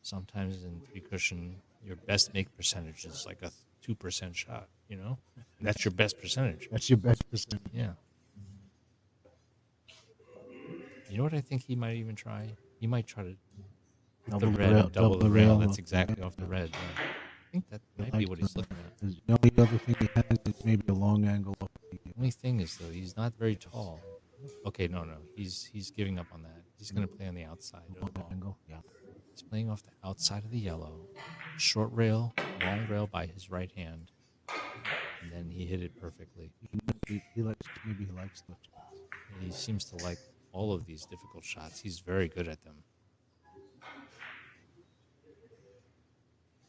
Sometimes in three cushion, your best make percentage is like a 2% shot. you know? And that's your best percentage.
That's your best percentage.
Yeah. You know what I think he might even try? He might try to
Double
the
the
red
rail,
and double
double
the
the
rail.
rail
That's
off the
exactly
red,
off the
yeah.
red. Yeah. I think that
He
might be what he's looking at.
The only other thing he has is maybe a long angle off the
Only thing is though, he's not very tall. Okay, no. He's giving up on that. He's going to play on the outside of the
long
ball.
angle. Yeah.
He's playing off the outside of the yellow. Short rail, long rail by his right hand. And then he hit it perfectly.
He likes, maybe he likes the shots.
He seems to like all of these difficult shots. He's very good at them.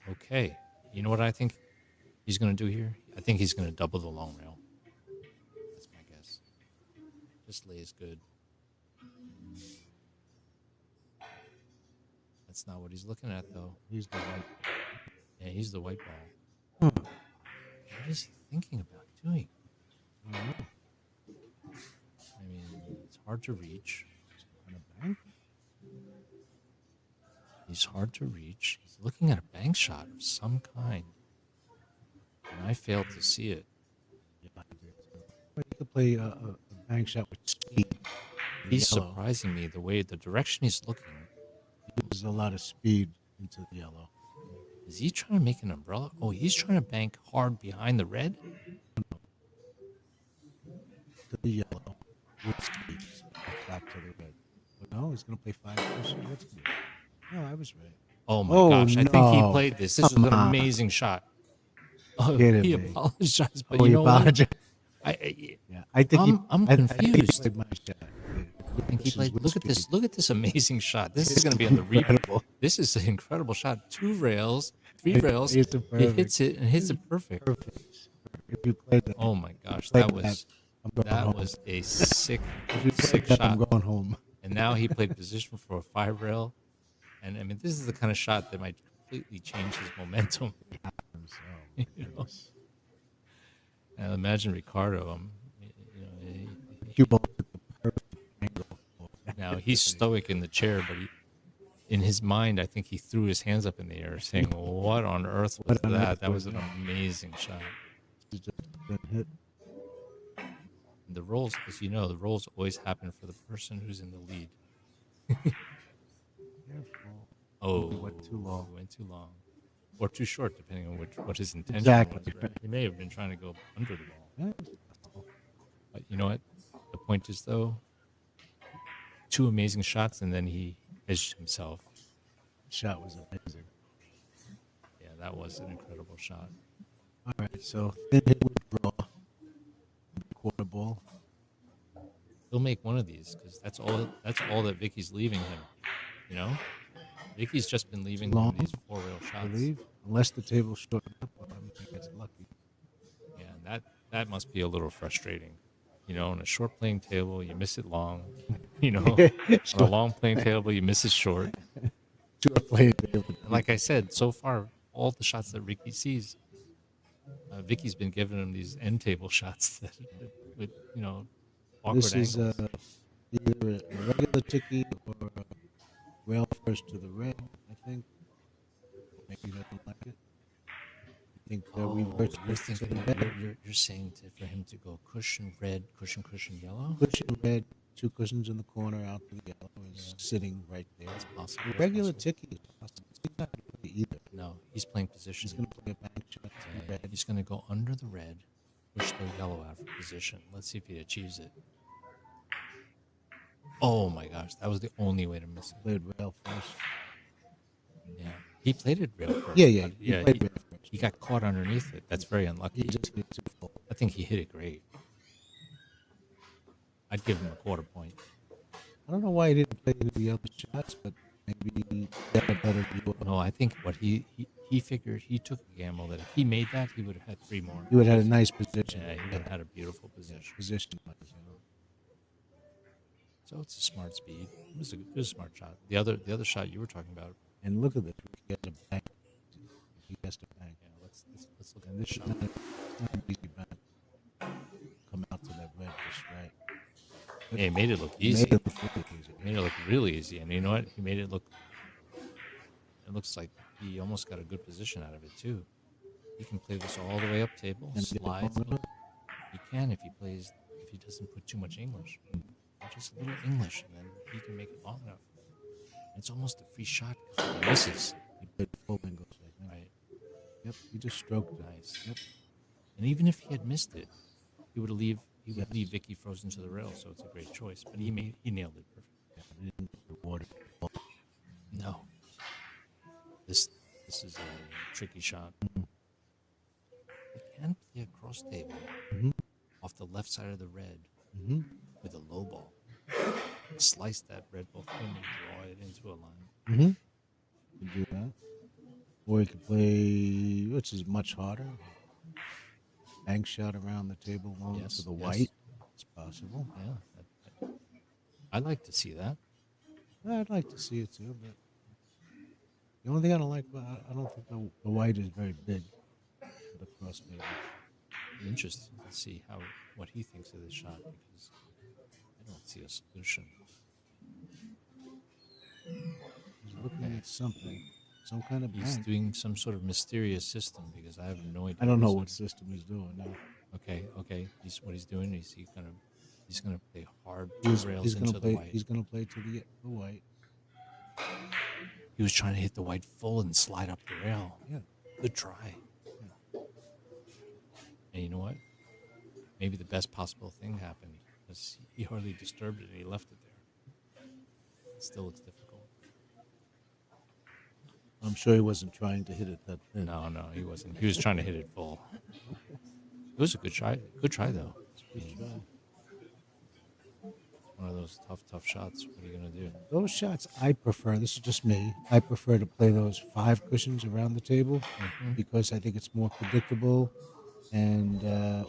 Okay. You know what I think he's going to do here? I think he's going to double the long rail. That's my guess. This lay is good. That's not what he's looking at, though.
He's the white.
Yeah, he's the white ball.
Hmm.
What is he thinking about doing?
I don't know.
I mean, it's hard to reach.
On a bank?
He's hard to reach. He's looking at a bank shot of some kind. And I failed to see it.
Yeah, I agree. But he could play a bank shot with speed.
He's
Yellow.
surprising me the way, the direction he's looking.
There's a lot of speed into the yellow.
Is he trying to make an umbrella? Oh, he's trying to bank hard behind the red?
To the yellow with speed. Back to the red. But no, he's going to play 5 cushion. What's good? No, I was right.
Oh my
Oh,
gosh, I think he
no.
played this. This was
Come
an
on.
amazing shot. Oh,
Kidding
he
me.
apologized, but
Oh,
you
he
know what?
apologized.
Yeah,
I think
I'm
I think he
confused.
played my shot.
I think he played.
With
Look at
speed.
this! Look at this amazing shot. This is going to be on the replay.
Incredible.
This is an incredible shot. 2 rails, 3
He
rails.
hits it
He
perfect.
hits it and hits it perfect.
Perfect. If you played that,
Oh my gosh,
played
that was
I'm going
that
home.
was a sick,
If you
sick
played that, I'm
shot.
going home.
And now he played position for a 5 rail, and I mean this is the kind of shot that might completely change his momentum.
Oh,
You know? And imagine Ricardo. You know,
Cue ball with the perfect angle.
now he's stoic in the chair, but in his mind, I think he threw his hands up in the air, saying, "What on earth was
What on
that?
earth
That
was
was an
that?"
amazing shot."
It's just been hit.
And the rolls, as you know, the rolls always happen for the person who's in the lead.
Careful.
Oh,
He went too long.
Went too long, or too short, depending on what his intention
Exactly.
was. Right? He may have been trying to go under the ball.
Yeah.
But you know what? The point is, though, 2 amazing shots, and then he edged himself.
Shot was amazing.
Yeah, that was an incredible shot.
All right, so thin hit with draw. Quarter ball.
He'll make one of these because that's all that Vicky's leaving him. You know, Vicky's just been leaving him
Long,
these 4 rail
I
shots.
believe, unless the table's short enough, he gets lucky.
Yeah, and that must be a little frustrating. You know, on a short playing table, you miss it long. You know, on a long playing table, you miss it short.
Short play table.
And like I said, so far, all the shots that Ricky sees, Vicky's been giving him these end table shots that, with, you know, awkward
This is
angles.
either a regular ticky or a rail first to the red, I think. Maybe he doesn't like it. I think that we first
You're
first to
thinking,
the red.
you're saying for him to go cushion red, cushion yellow?
Cushion red, 2 cushions in the corner out to the yellow is sitting right there.
That's possible.
The
that's
regular
possible.
ticky is possible. He's not going to play either.
No, he's playing position.
He's going to play a bank shot to the
Yeah,
red.
he's going to go under the red, push the yellow out of position. Let's see if he achieves it. Oh my gosh, that was the only way to miss it.
Played rail first.
Yeah, he played it real first.
Yeah,
but
he played rail first.
he got caught underneath it. That's very unlucky.
He just hit too full.
I think he hit it great. I'd give him a quarter point.
I don't know why he didn't play any of the other shots, but maybe he got a better view of it.
No, I think what he figured, he took a gamble that if he made that, he would have had 3 more.
He would have had a nice position.
Yeah, he would have had a beautiful position.
Position-wise,
So it's a smart speed. It was a smart shot. The other shot you were talking about.
And look at this. He has a bank. He has to bank.
Yeah, let's look at
And
this
this is
shot.
not an easy bank. Come out to that red just right.
Yeah, he made it look
He
easy.
made it look really easy.
He made it look really easy. And you know what? He made it look. It looks like he almost got a good position out of it too. He can play this all the way up table,
And
slides. He can if he doesn't put too much English. Just a little English, and then he can make it long enough. And it's almost a free shot because if he misses.
He played full English, I think.
Right.
Yep, he just stroked it.
Nice.
Yep.
And even if he had missed it, he would leave Vicke frozen to the rail, so it's a great choice. But he nailed it perfect.
Yeah, he didn't get the water.
No. This is a tricky shot.
Mm-hmm.
He can play a cross table
Mm-hmm.
off the left side of the red
Mm-hmm.
with a low ball. Slice that red ball thin and draw it into a line.
Mm-hmm. You can do that. Or you could play, which is much harder, bank shot around the table long
Yes,
to the
yes.
white. It's possible.
Yeah. I'd like to see that.
I'd like to see it too, but the only thing I don't like about I don't think the white is very big for the cross table.
I'm interested to see what he thinks of this shot because I don't see a solution.
He's looking at something, some kind of
He's
bank.
doing some sort of mysterious system because I have no idea.
I don't know what system he's doing now.
Okay. What he's doing is he's gonna play hard
He's
rails
going
into
to
the
play.
white.
He's going to play to the white.
He was trying to hit the white full and slide up the rail.
Yeah.
Good try.
Yeah.
And you know what? Maybe the best possible thing happened because he hardly disturbed it and he left it there. It still looks difficult.
I'm sure he wasn't trying to hit it that thin.
No, he wasn't. He was trying to hit it full. It was a good try. Good try, though.
Good try.
One of those tough shots. What are you going to do?
Those shots I prefer. This is just me. I prefer to play those 5 cushions around the table because I think it's more predictable, and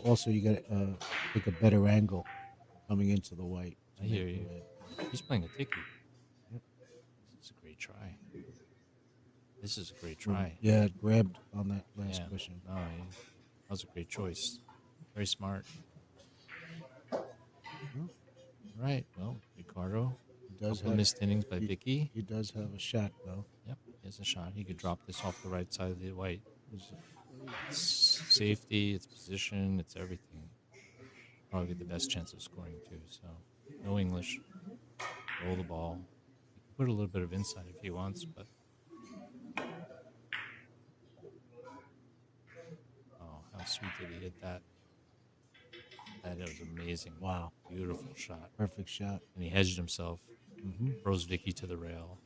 also you get a better angle coming into the white.
I hear you. He's playing a ticky.
Yep.
This is a great try. This is a great try.
Yeah, it grabbed on that last cushion.
No, that was a great choice. Very smart. Right. Well, Ricardo.
He does
Couple
have
missed innings by Vicke.
He does have a shot though.
Yep, he has a shot. He could drop this off the right side of the white. It's safety, it's position, it's everything. Probably the best chance of scoring too. So, no English. Roll the ball. He can put a little bit of inside if he wants, but. Oh, how sweet did he hit that? That was amazing.
Wow.
Beautiful shot.
Perfect shot.
And he hedged himself.
Mm-hmm.
Throws Vicke to the rail.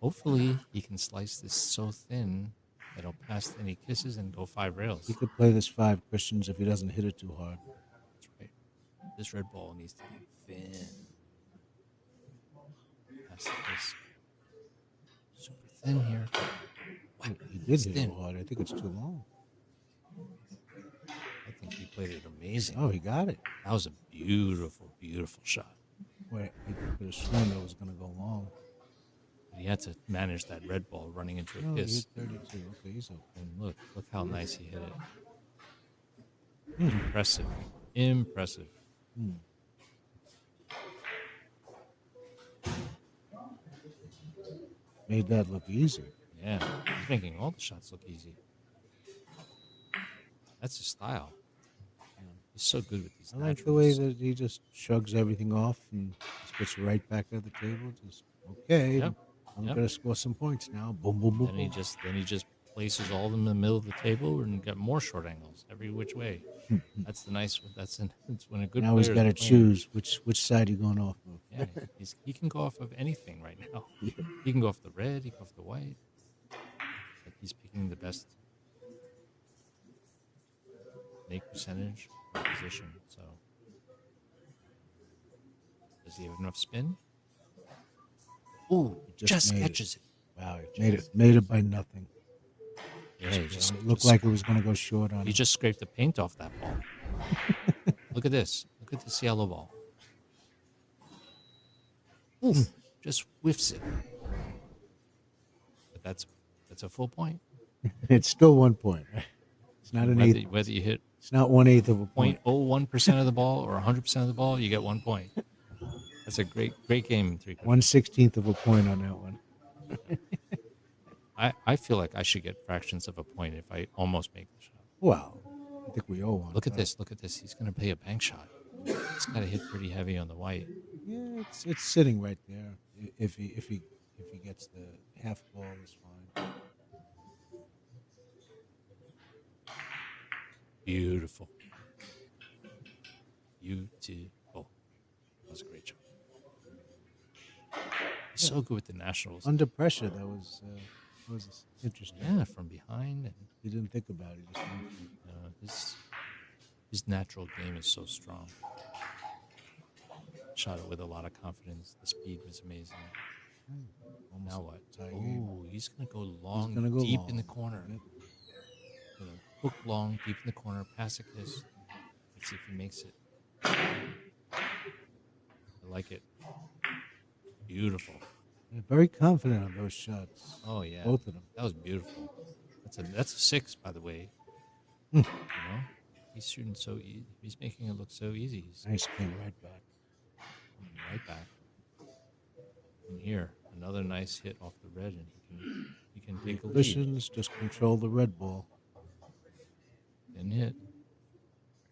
Hopefully, he can slice this so thin that it'll pass any kisses and go 5 rails.
He could play this 5 cushions if he doesn't hit it too hard.
That's right. This red ball needs to be thin. Pass this super thin here. Wow,
He did
it's
hit
thin.
it hard. I think it's too long.
I think he played it amazing.
Oh, he got it.
That was a beautiful, beautiful shot.
Wait, he could have sworn that was going to go long.
But he had to manage that red ball running into a
No, he
kiss.
hit 32. Okay, he's okay.
And look how nice he hit it. Impressive. Impressive.
Made that look easy.
Yeah. He's making all the shots look easy. That's his style. He's so good with these
I like the way
naturals.
that he just shrugs everything off and just gets right back at the table. Just okay,
Yep.
I'm
Yep.
gonna score some points now. Boom, boom, boom.
Then he
boom.
just places all of them in the middle of the table and get more short angles every which way. That's the nice. It's when a good
Now he's
player
got to
is playing.
choose which side you going off of.
Yeah, he can go off of anything right now. He can go off the red. He can go off the white. But he's picking the best make percentage or position. So does he have enough spin? Ooh,
He
just
made
catches it.
Wow, he made it by nothing.
Yeah, he just
It looked like it was going to go short on
he
him.
just scraped the paint off that ball. Look at this. Look at this yellow ball. Oof, just whiffs it. But that's a full point.
It's still 1 point. Right? It's not an eighth.
Whether you hit
It's not 1/8 of a point.
0.01% of the ball or 100% of the ball, you get 1 point. That's a great game in 3 quarters.
1/16 of a point on that one.
I feel like I should get fractions of a point if I almost make the shot.
Well, I think we all want.
Look at this. Look at this. He's going to play a bank shot. He's got to hit pretty heavy on the white.
Yeah, it's sitting right there. If he gets the half ball, is fine.
Beautiful. Beautiful. That was a great shot. He's so good with the Nationals.
Under pressure, that was interesting.
Yeah, from behind. And,
He didn't think about it. He just went for it.
his natural game is so strong. Shot it with a lot of confidence. The speed was amazing.
Almost
Now what?
tie game.
Oh, he's going to go long,
gonna go
deep
long.
in the corner.
Yep.
Gonna hook long, deep in the corner, pass a kiss. Let's see if he makes it. I like it. Beautiful.
Yeah, very confident on those shots.
Oh yeah,
Both of them.
That was beautiful. That's a 6, by the way.
Hmm.
You know, he's shooting so easy. He's making it look so easy. He's
Nice came right back.
coming right back. And here, another nice hit off the red, and he can take a lead.
Cushions, just control the red ball.
Thin hit.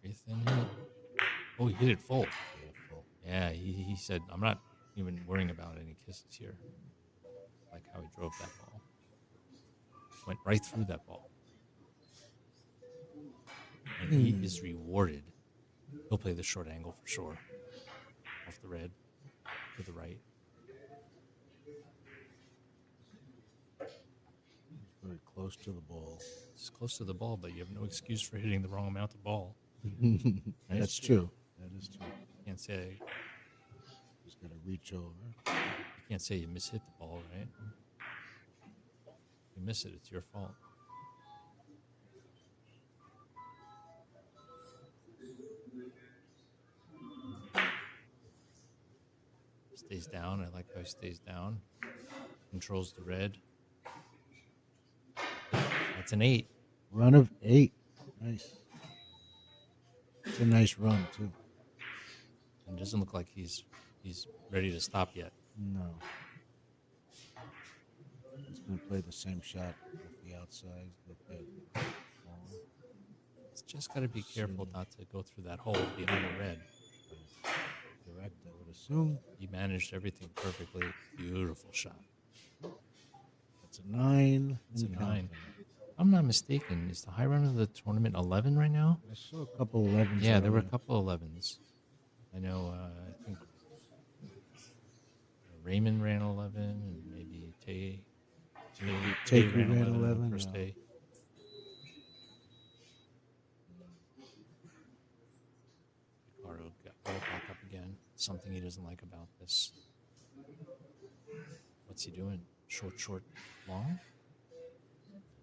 Very thin hit. Oh, he hit it full.
Yeah,
Yeah, he said, I'm not even worrying about any kisses here. Like how he drove that ball. Went right through that ball. And he is rewarded. He'll play the short angle for sure. Off the red. To the right.
very close to the ball.
It's close to the ball, but you have no excuse for hitting the wrong amount of ball.
That's true. That is true.
You can't say
Just got to reach over.
you can't say you mishit the ball, right? If you miss it, it's your fault. Stays down. I like how he stays down. Controls the red. That's an 8.
Run of 8. Nice. It's a nice run, too.
And it doesn't look like he's ready to stop yet.
No. He's going to play the same shot with the outside. With the
He's just got to be careful not to go through that hole behind the red.
direct, I would assume.
He managed everything perfectly. Beautiful shot.
That's a 9.
It's a
and
9.
counting.
If I'm not mistaken, is the high run of the tournament 11 right now?
I saw a couple 11s.
Yeah, there were a
earlier.
couple 11s. I know, I think Raymond ran 11, and maybe Tay
Taker ran
on the
11,
first
yeah.
day. Ricardo got right back up again. Something he doesn't like about this. What's he doing? Short, long?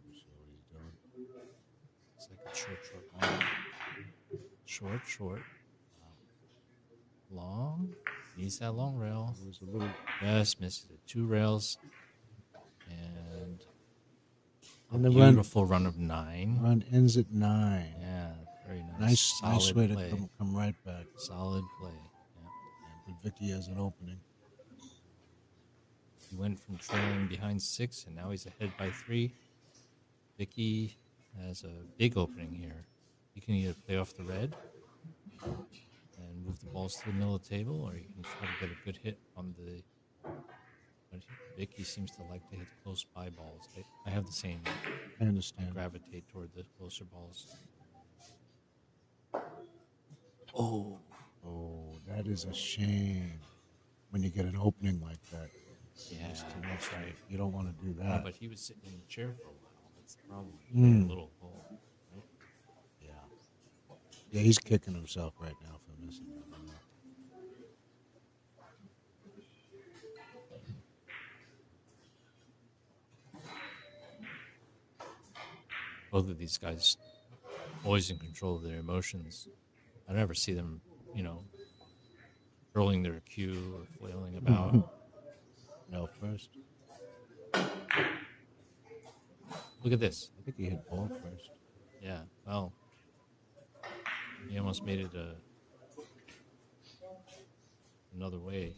See what he's doing.
It's like a short, long. Short. Long. Needs that long rail.
It was a little.
Just misses it. 2 rails. And
And the
beautiful run of 9.
run ends at 9.
Yeah, very nice.
Nice way
play.
to come right back.
Solid play. Yeah.
But Vicke has an opening.
He went from trailing behind 6, and now he's ahead by 3. Vicke has a big opening here. He can either play off the red and move the balls to the middle of the table, or he can try to get a good hit on the. But Vicke seems to like to hit close by balls. I have the same.
I understand.
Gravitate toward the closer balls. Oh,
That is a shame when you get an opening like that.
yeah,
It's too
that's
much.
right.
You don't want to do
No,
that.
but he was sitting in the chair for a while. That's the problem.
Mm.
A little hole. Right?
Yeah. Yeah, he's kicking himself right now for missing that.
Both of these guys always in control of their emotions. I never see them, rolling their cue or flailing about.
No, first.
Look at this.
I think he hit ball first.
Yeah, well, he almost made it another way.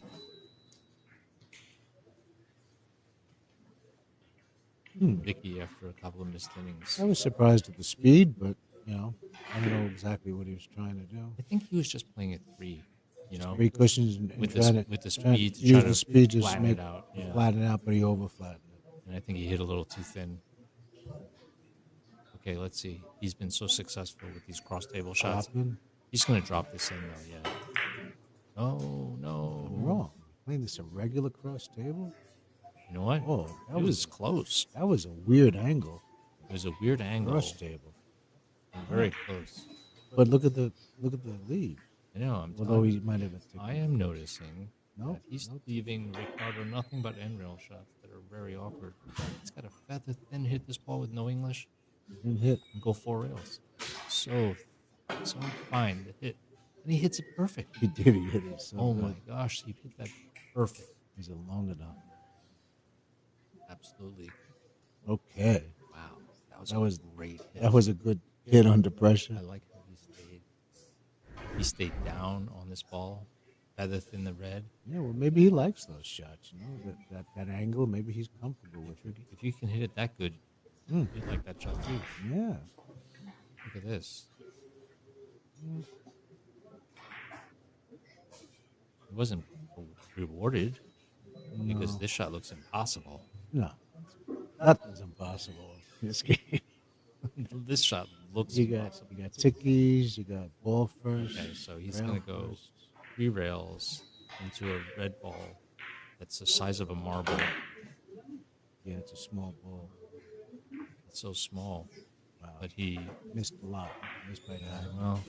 Vicke after a couple of missed innings.
I was surprised at the speed, but I don't know exactly what he was trying to do.
I think he was just playing at 3.
Three cushions and
with
trying
the
trying
speed to
use
try
the
to
speed to
flatten
make
it out. Yeah,
flatten it out, but he over flattened it.
and I think he hit a little too thin. Okay, let's see. He's been so successful with these cross table shots.
Dropping.
He's going to drop this in though. Yeah. Oh no!
I'm wrong. Playing this a regular cross table.
You know what?
Oh,
It was close.
that was a weird angle.
It was a weird angle.
Cross table.
Very close.
But look at the lead.
I know. I'm
Although
telling
he
you,
might have a
I am noticing
No,
that he's
no.
leaving Ricardo nothing but end rail shots that are very awkward. He's got a feather thin hit this ball with no English
Didn't hit.
and go 4 rails. So fine to hit. And he hits it perfect.
He did. He hit it so
Oh
good.
my gosh, he hit that perfect.
Is it long enough?
Absolutely.
Okay.
Wow.
That was
a great hit.
That was a good hit under pressure.
I like how he stayed. He stayed down on this ball, feather thin the red.
Yeah, well, maybe he likes those shots. That angle. Maybe he's comfortable with it.
If you can hit it that good,
Mm.
you'd like that shot too.
Yeah.
Look at this. It wasn't rewarded because this shot looks impossible.
No, nothing's impossible in this game.
This shot looks
You got
impossible.
tickies. You got ball first.
Okay, so he's
rail
going to go
first.
3 rails into a red ball that's the size of a marble.
Yeah, it's a small ball.
It's so small,
Wow.
but he,
Missed a lot. Missed by that.
well,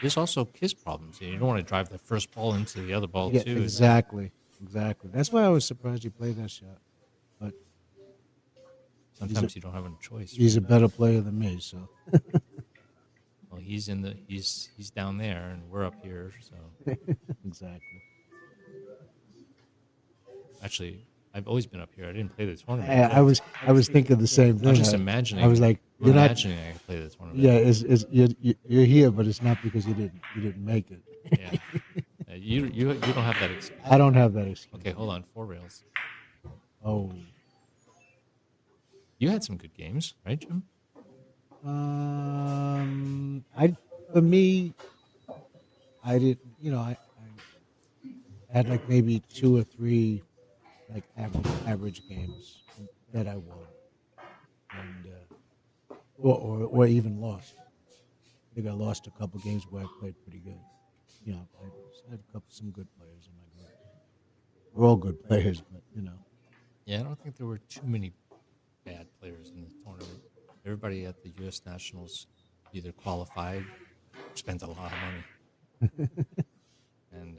there's also kiss problems. You don't want to drive the first ball into the other ball
Yeah,
too.
exactly. That's why I was surprised he played that shot. But
Sometimes you don't have a choice.
he's a better player than me, so
Well, he's down there and we're up here. So
exactly.
actually, I've always been up here. I didn't play the tournament.
I was thinking the same thing.
I was just imagining.
I was like,
I'm
you're not.
imagining I could play the tournament.
Yeah, you're here, but it's not because you didn't make it.
Yeah. You don't have that excuse.
I don't have that excuse.
Okay, hold on. 4 rails.
Oh,
You had some good games, right, Jim?
for me, I did. I had like maybe 2 or 3 like average games that I won, and or even lost. I think I lost a couple games where I played pretty good. I had some good players in my group. We're all good players, but
Yeah, I don't think there were too many bad players in the tournament. Everybody at the U.S. Nationals either qualified or spent a lot of money. And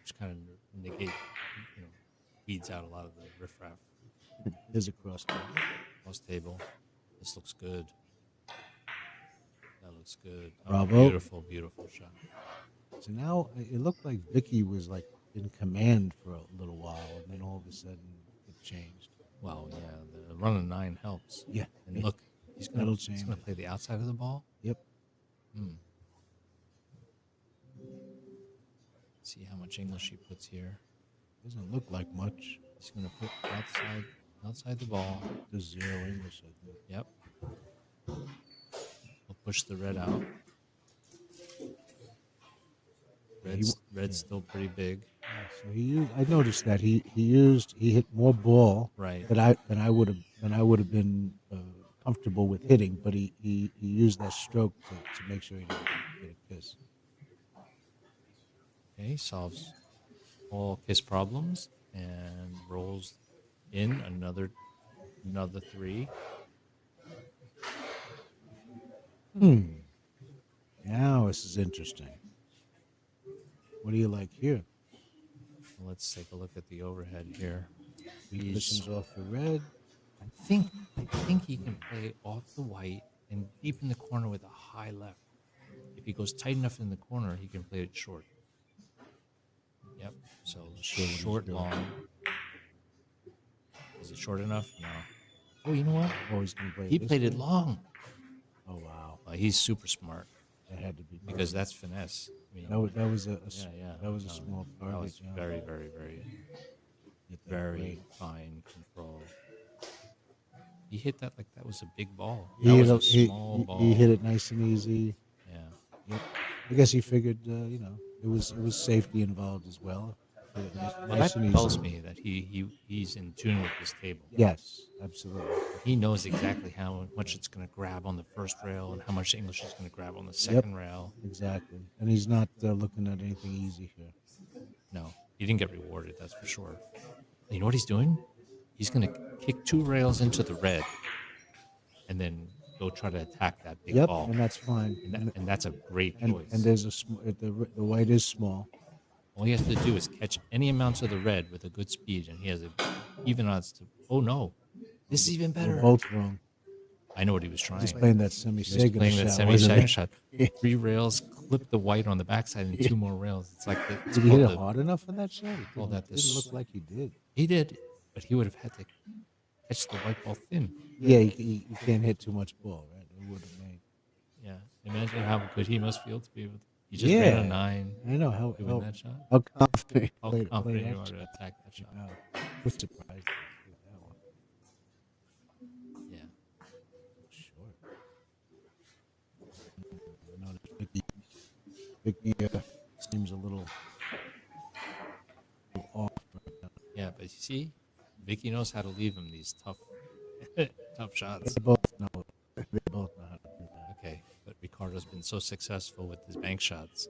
just kind of negate, weeds out a lot of the riffraff.
there's a cross.
Cross table. This looks good. That looks good. Oh,
Bravo.
Beautiful, beautiful shot.
So now it looked like Vicke was like in command for a little while, and then all of a sudden it changed.
Wow, yeah, the run of 9 helps.
Yeah.
And look, he's
That'll
gonna
change.
play the outside of the ball.
Yep.
See how much English he puts here.
Doesn't look like much.
He's gonna put outside the ball.
There's 0 English, I think.
Yep. We'll push the red out. Red's still pretty big.
So I noticed that he hit more ball
Right.
than I would have been comfortable with hitting, but he used that stroke to make sure he didn't get a kiss.
Okay, solves all kiss problems and rolls in another 3.
Now this is interesting. What do you like here?
Well, let's take a look at the overhead here.
He cushions off the red.
I think he can play off the white and deep in the corner with a high left. If he goes tight enough in the corner, he can play it short. Yep. So short, long. Is it short enough? No. Oh, you know what?
Oh, he's going to play.
He
this
played it
way?
long.
Oh wow,
He's super smart
that had to be
because that's finesse. I mean,
that was a
yeah.
that was a
No,
small
that
target.
was
Yeah.
very, very, very.
Get
very
great.
fine control. He hit that like that was a big ball.
He
That
hit,
was
a,
a small ball.
he hit it nice and easy.
Yeah.
Yep. I guess he figured, it was safety involved as well. Hit it nice,
Well,
nice
that
and
tells
easy.
me that he's in tune with this table.
Yes, absolutely.
He knows exactly how much it's going to grab on the first rail and how much English is going to grab on the second rail.
Exactly. And he's not looking at anything easy here.
No, he didn't get rewarded, that's for sure. You know what he's doing? He's going to kick 2 rails into the red and then go try to attack that big ball.
And that's fine.
And that's a great choice.
And there's the white is small.
All he has to do is catch any amounts of the red with a good speed, and he has even odds to. Oh no, this is even better.
We're both wrong.
I know what he was trying.
He's playing that
He was
semi-Sagan
playing
shot.
that semi-Sagan shot.
Yeah.
3 rails, clip the white on the backside, and 2 more rails. It's like it's
Did he hit
called
it hard enough for that shot? It
call that
didn't look like he did.
He did, but he would have had to catch the white ball thin.
Yeah, you can't hit too much ball, right? It would have made.
Yeah, imagine how good he must feel to be able to. He just ran a 9.
I know how
to win that shot.
How confident,
How confident you are to attack that shot.
I was surprised with that one.
Yeah.
Sure. I noticed Vicke seems a little off right now.
Yeah, but you see, Vicke knows how to leave him these tough shots.
They both know how to do that.
Okay, but Ricardo's been so successful with his bank shots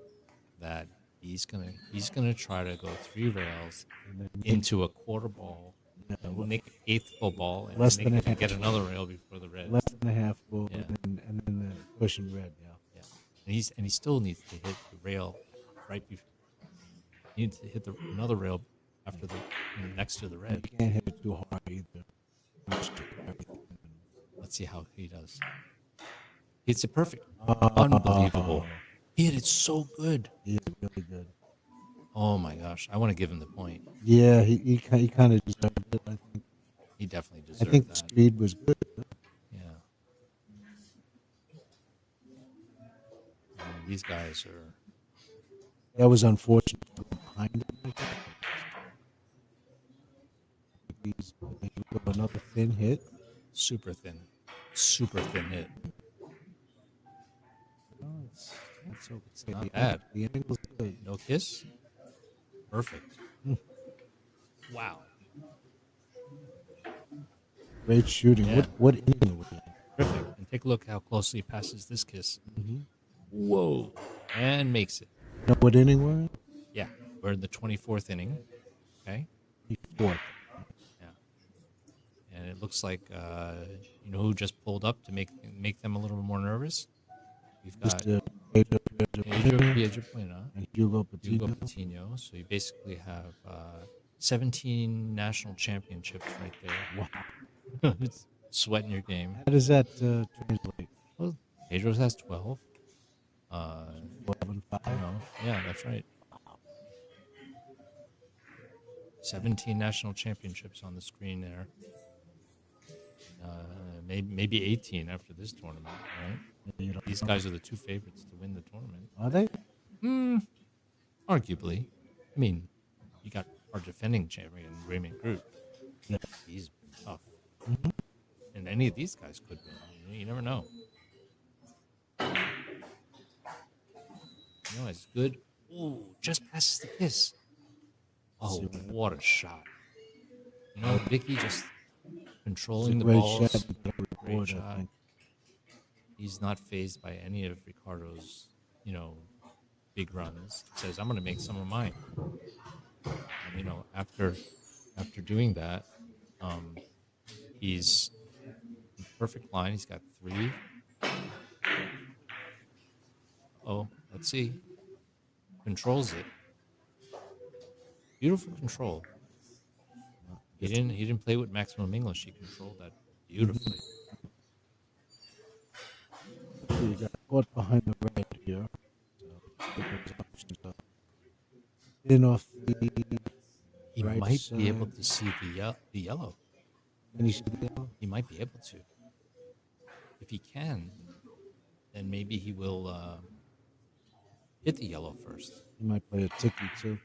that he's gonna try to go 3 rails into a quarter ball, make an eighth full ball, and
Less
then
than a
they can
half.
get another rail before the red.
Less than a half ball,
Yeah.
and then the pushing red. Yeah.
Yeah, and he still needs to hit the rail right before. He needs to hit another rail after the next to the red.
You can't hit it too hard either.
Let's see how he does. It's a perfect, unbelievable. He hit it so good.
Yeah, really good.
Oh my gosh, I want to give him the point.
Yeah, he kind of deserved it. I think.
He definitely
I
deserved
think
that.
the speed was good.
Yeah. These guys are.
That was unfortunate. Behind it like that. He's another thin hit.
Super thin hit.
No, it's okay.
Not bad.
The angle's good.
No kiss. Perfect. Wow.
Great shooting.
Yeah.
What inning was that?
Perfect. And take a look how closely he passes this kiss.
Mm-hmm.
Whoa. And makes it.
You know what inning we're in?
Yeah. We're in the 24th inning. Okay.
Fourth.
Yeah. And it looks like you know who just pulled up to make them a little more nervous? We've got Pedro Pineda
and Hugo Patino.
Patino. So you basically have 17 national championships right there. Wow. It's sweating your game.
How does that translate?
Well, Pedro's has 12.
12 and 5.
No, yeah, that's right. 17 national championships on the screen there. Maybe 18 after this tournament, right? These guys are the 2 favorites to win the tournament.
Are they?
Arguably. I mean, you got our defending champion, Raymond Groot.
Yeah.
He's been tough. And any of these guys could win. You never know. You know, it's good. Ooh, just passes the kiss. Oh, what a shot. You know, Vicke just controlling the balls.
Shot.
Great shot. He's not fazed by any of Ricardo's, big runs. He says, I'm going to make some of mine. And, after doing that, he's in perfect line. He's got 3. Oh, let's see. Controls it. Beautiful control. He didn't play with maximum English. He controlled that beautifully.
You got caught behind the red here. So, in off the
He
right
might
side.
be able to see the yellow.
Can you see the yellow?
He might be able to. If he can, then maybe he will hit the yellow first.
He might play a ticky too.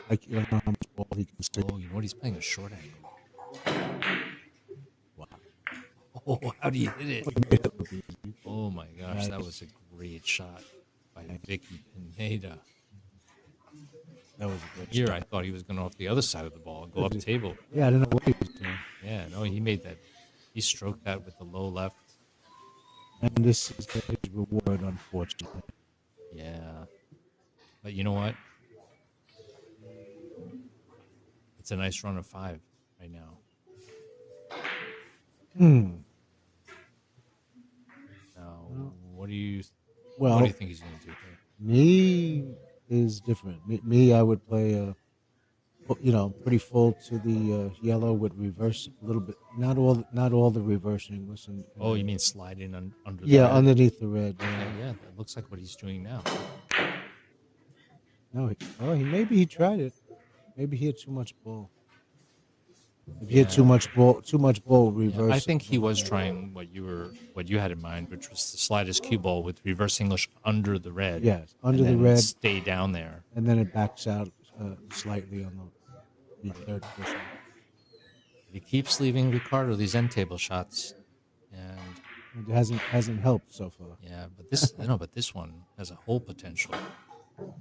Like, you don't know how much ball he can see.
Oh, you know what? He's playing a short angle.
Wow.
Oh, how do you hit it?
He made it look easy.
Oh my gosh, that
Nice.
was a great shot by Vicke Pineda.
That was a good
Here,
shot.
I thought he was going off the other side of the ball and go up table.
Yeah, I didn't know what he was doing.
Yeah, no, he made that. He stroked that with the low left.
And this is his reward, unfortunately.
Yeah. But you know what? It's a nice run of 5 right now. Now, what do you think he's going to do here?
Me is different. Me, I would play, pretty full to the yellow with reverse a little bit. Not all the reverse English.
Oh, you mean slide in under the
yeah,
red?
underneath the red.
Yeah, that looks like what he's doing now.
No, maybe he tried it. Maybe he had too much ball. If he had too much ball, reverse.
Yeah, I think he was trying what you had in mind, which was to slide his cue ball with reverse English under the red.
Yes, under
and
the
then
red.
stay down there.
And then it backs out slightly on the third cushion.
He keeps leaving Ricardo these end table shots, and
It hasn't helped so far.
yeah, but this one has a whole potential.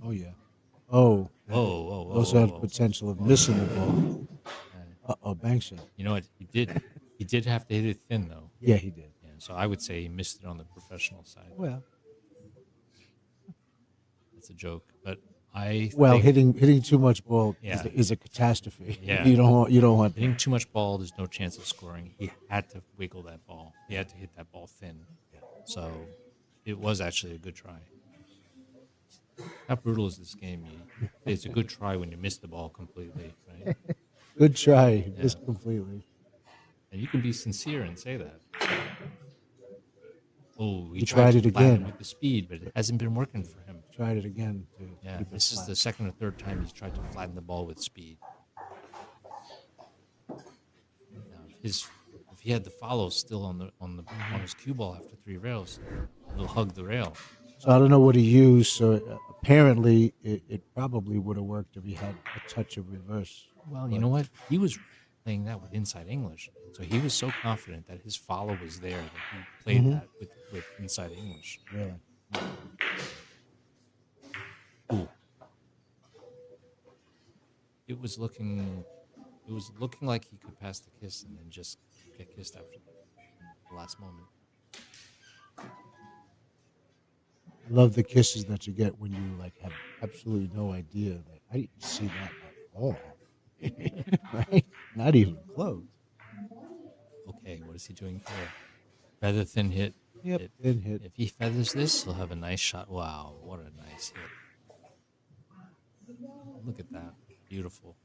Oh yeah. Oh.
Whoa.
Also has potential of missing the ball. Bank shot.
You know what? He did have to hit it thin though.
Yeah, he did.
Yeah, so I would say he missed it on the professional side.
Well,
That's a joke, but I
well,
think
hitting too much ball
Yeah.
is a catastrophe.
Yeah.
You don't want that.
hitting too much ball, there's no chance of scoring. He had to wiggle that ball. He had to hit that ball thin. So it was actually a good try. How brutal is this game? It's a good try when you miss the ball completely, right?
Good try, just completely.
And you can be sincere and say that. Oh, he
tried
to
it
flatten
again.
with the speed, but it hasn't been working for him.
Tried it again.
Yeah, this is the second or third time he's tried to flatten the ball with speed. Now, if he had the follow still on his cue ball after 3 rails, he'll hug the rail.
So I don't know what he used. So apparently, it probably would have worked if he had a touch of reverse.
Well, you know what? He was playing that with inside English, so he was so confident that his follow was there that he played that with inside English.
Really.
Ooh. It was looking like he could pass the kiss and then just get kissed after the last moment.
I love the kisses that you get when you have absolutely no idea that I didn't see that at all. Right? Not even close.
Okay, what is he doing here? Feather thin hit.
Yep, thin hit.
If he feathers this, he'll have a nice shot. Wow, what a nice hit. Look at that. Beautiful.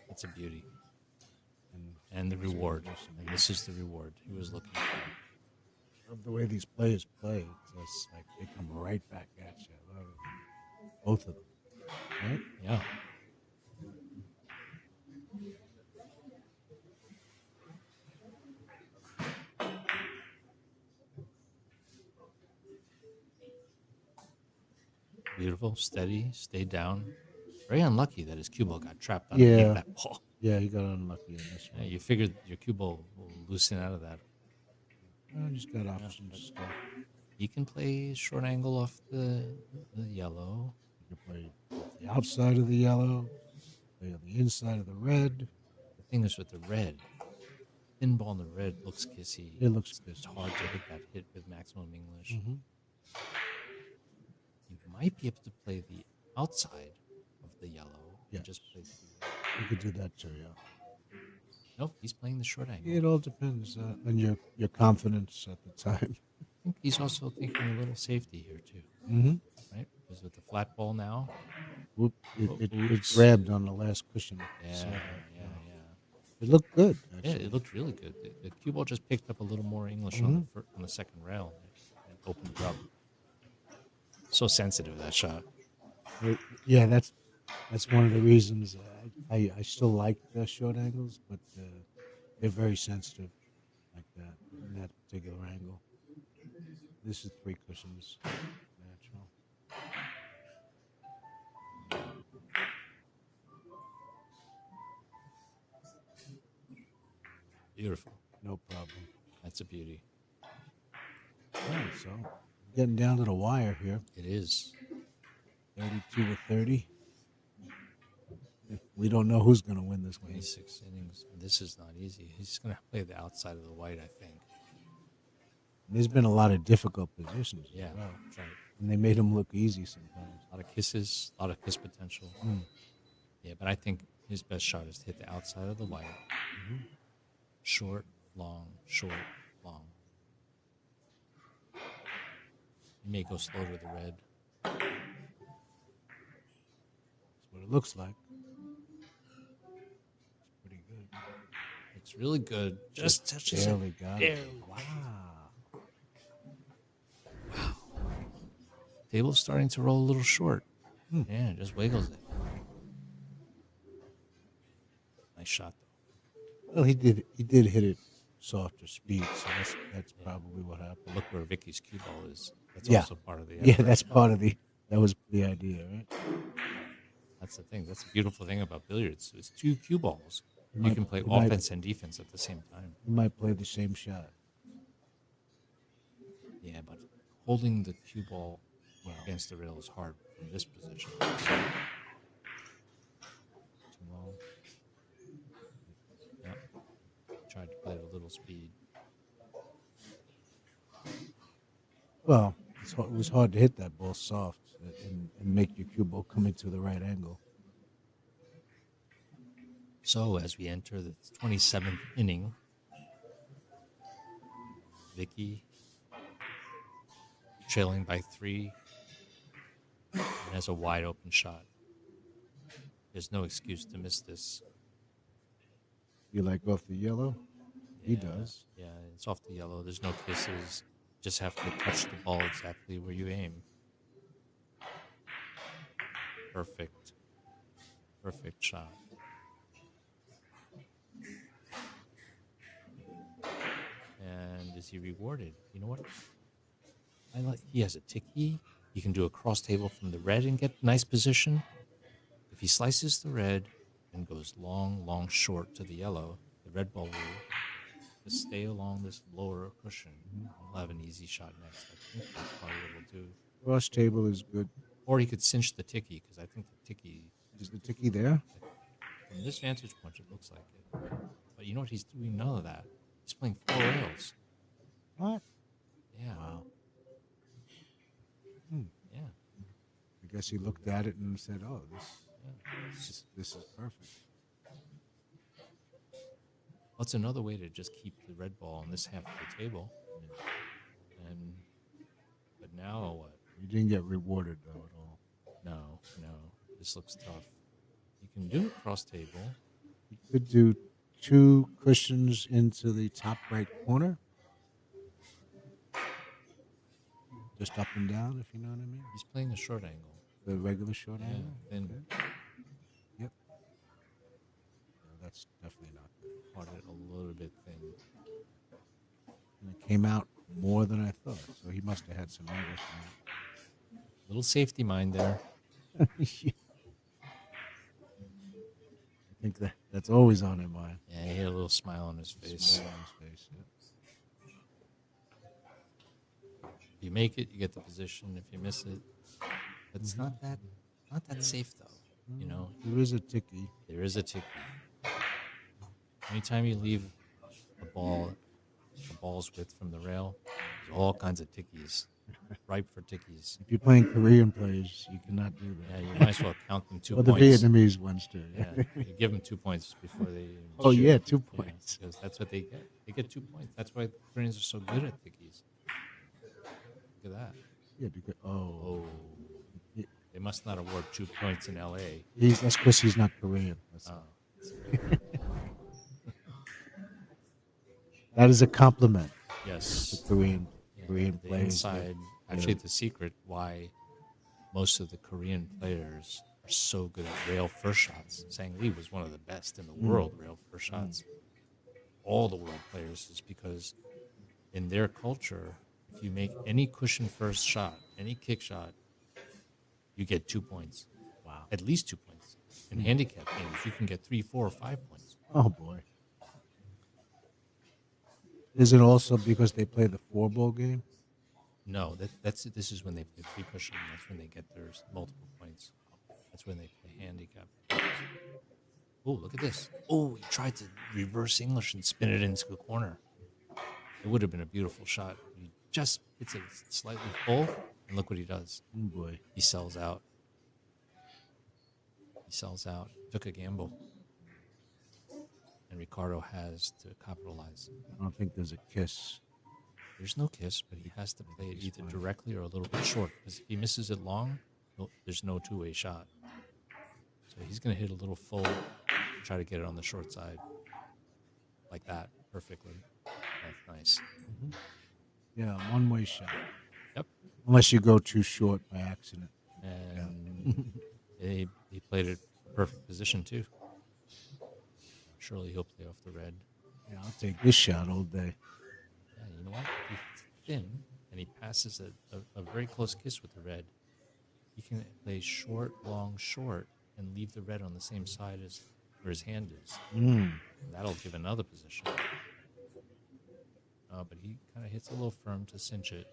That's a beauty. And the reward. And this is the reward he was looking for.
I love the way these players play. It's just like they come right back at you. I love it. Both of them. Right?
Yeah. Beautiful, steady, stayed down. Very unlucky that his cue ball got trapped underneath that ball.
Yeah, he got unlucky in this one.
Yeah, you figured your cue ball will loosen out of that.
I just got options stuff.
He can play short angle off the yellow.
You can play the outside of the yellow, play on the inside of the red.
The thing is with the red, thin ball in the red looks kissy.
It looks
It's hard to hit that hit with maximum English.
Mm-hmm.
You might be able to play the outside of the yellow.
Yeah.
Just play the
You could do that too, yeah.
Nope, he's playing the short angle.
It all depends on your confidence at the time.
I think he's also thinking a little safety here too,
Mm-hmm.
right? Because with the flat ball now,
Whoop, it grabbed on the last cushion.
yeah.
It looked good,
Yeah,
actually.
it looked really good. The cue ball just picked up a little more English on the second rail and opened it up. So sensitive, that shot.
Yeah, that's one of the reasons I still like the short angles, but they're very sensitive like that in that particular angle. This is 3 cushions, natural.
Beautiful.
No problem.
That's a beauty.
All right, so getting down to the wire here.
It is.
32 to 30. We don't know who's going to win this game.
26 innings. This is not easy. He's going to play the outside of the white, I think.
There's been a lot of difficult positions.
Yeah,
As well.
that's right.
And they made him look easy sometimes.
A lot of kisses, a lot of kiss potential. Yeah, but I think his best shot is to hit the outside of the white. Short, long, short, long. He may go slow to the red.
That's what it looks like. It's pretty good.
It's really good. Just touches it.
Barely got it. Wow.
Table's starting to roll a little short. Yeah, just wiggles it. Nice shot, though.
Well, he did hit it softer speed, so that's probably what happened.
Look where Vicky's cue ball is. That's
Yeah.
also part of the
Yeah,
effort.
that's part of that was the idea, right?
That's the thing. That's the beautiful thing about billiards. It's two cue balls. You
might-
can play
you might-
offense and defense at the same time.
He might play the same shot.
Yeah, but holding the cue ball against the rail is hard from this position.
Too long.
Yeah. Tried to play at a little speed.
Well, it was hard to hit that ball soft and make your cue ball come into the right angle.
So as we enter the 27th inning, Vicke trailing by 3 and has a wide open shot. There's no excuse to miss this.
You like off the yellow? He does.
Yeah, it's off the yellow. There's no kisses. Just have to touch the ball exactly where you aim. Perfect. Perfect shot. And is he rewarded? You know what? He has a ticky. He can do a cross table from the red and get nice position. If he slices the red and goes long, long, short to the yellow, the red ball will just stay along this lower cushion. He'll have an easy shot next. I think that's probably what he'll do.
Cross table is good.
Or he could cinch the ticky, because I think the ticky,
Is the ticky there?
from this vantage point, it looks like it. But you know what? He's doing none of that. He's playing 4 rails.
What?
Yeah.
Wow.
Yeah.
I guess he looked at it and said, "Oh,
Yeah.
this is perfect."
What's another way to just keep the red ball on this half of the table? But now what?
You didn't get rewarded though at all.
No. This looks tough. You can do a cross table.
You could do 2 cushions into the top right corner, just up and down, if you know what I mean.
He's playing a short angle.
The regular short
Yeah.
angle.
Then
Yep. No, that's definitely not good.
part it a little bit thin.
And it came out more than I thought, so he must have had some English
Little safety mind there.
in it. I think that's always on his mind.
Yeah, he had a little smile on his face.
Smile on his face. Yeah.
If you make it, you get the position. If you miss it, but it's not that safe though. You know,
There is a ticky.
there is a ticky. Anytime you leave a ball's width from the rail, there's all kinds of tickies, ripe for tickies.
If you're playing Korean players, you cannot do that.
Yeah, you might as well count them 2
Or the
points.
Vietnamese ones too.
Yeah, you give them 2 points before they. even
Oh
shoot.
yeah, 2
Yeah,
points.
because that's what they get. They get 2 points. That's why the Koreans are so good at tickies. Look at that.
Yeah, because
Oh, they must not award 2 points in L.A.
that's because he's not Korean.
Oh,
That is a compliment
yes.
to Korean
The
players.
inside, actually, the secret why most of the Korean players are so good at rail first shots. Sang Lee was one of the best in the world rail first shots. All the world players is because in their culture, if you make any cushion first shot, any kick shot, you get 2 points.
Wow.
At least 2 points. In handicap games, you can get 3, 4, or 5 points.
Oh boy. Is it also because they play the 4-ball game?
No, this is when they play three cushion. That's when they get their multiple points. That's when they play handicap. Oh, look at this. Oh, he tried to reverse English and spin it into the corner. It would have been a beautiful shot. He just hits it slightly full, and look what he does.
Oh boy.
He sells out. He sells out. Took a gamble. And Ricardo has to capitalize.
I don't think there's a kiss.
There's no kiss, but he has to play it either directly or a little bit short. Because if he misses it long, there's no two-way shot. So he's going to hit a little full, try to get it on the short side. Like that, perfectly. That's nice.
Mm-hmm. Yeah, one-way shot.
Yep.
Unless you go too short by accident.
And he played it perfect position, too. Surely he'll play off the red.
Yeah, I'll take this shot all day.
Yeah, you know what? He's thin, and he passes a very close kiss with the red. He can play short, long, short, and leave the red on the same side as where his hand is. That'll give another position. But he kind of hits a little firm to cinch it.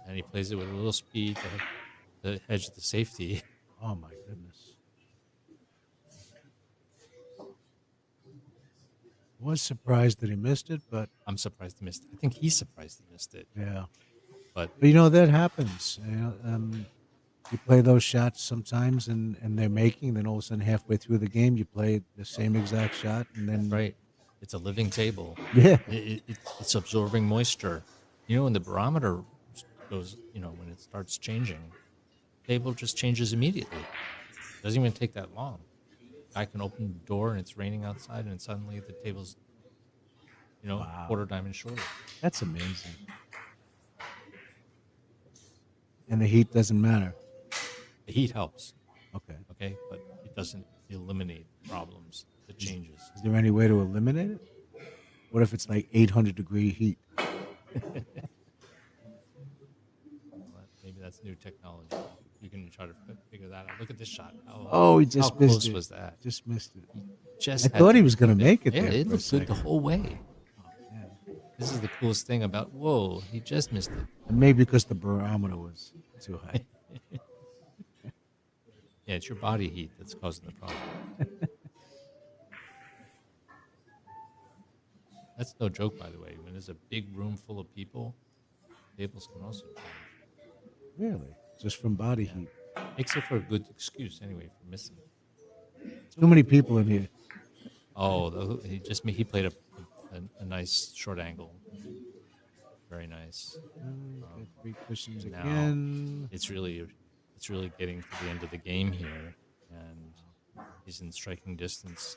And he plays it with a little speed to hedge the safety.
Oh, my goodness. Was surprised that he missed it, but
I'm surprised he missed it. I think he's surprised he missed it.
yeah.
But
you know, that happens. You play those shots sometimes and they're making, then all of a sudden halfway through the game you play the same exact shot and then
right. It's a living table.
Yeah.
It's absorbing moisture. You know, when the barometer goes, when it starts changing, the table just changes immediately. It doesn't even take that long. I can open the door and it's raining outside and suddenly the table's,
Wow.
quarter diamond shorter.
That's amazing. And the heat doesn't matter.
The heat helps,
Okay.
but it doesn't eliminate problems. It changes.
Is there any way to eliminate it? What if it's like 800-degree heat?
Maybe that's new technology. You can try to figure that out. Look at this shot.
He just
how
missed
close
it.
was that?
Just missed it.
Just
I thought he was going to make it
Yeah,
there.
it
for a
looked good the
second.
whole way.
Yeah.
This is the coolest thing about, whoa, he just missed it.
And maybe because the barometer was too high.
Yeah, it's your body heat that's causing the problem. That's no joke, by the way. When there's a big room full of people, tables can also change.
Really? Just from body heat.
Makes it for a good excuse, anyway, for missing.
Too many people in here.
Oh, he played a nice short angle. Very nice.
Get 3 cushions
Now,
again.
It's really getting to the end of the game here, and he's in striking distance.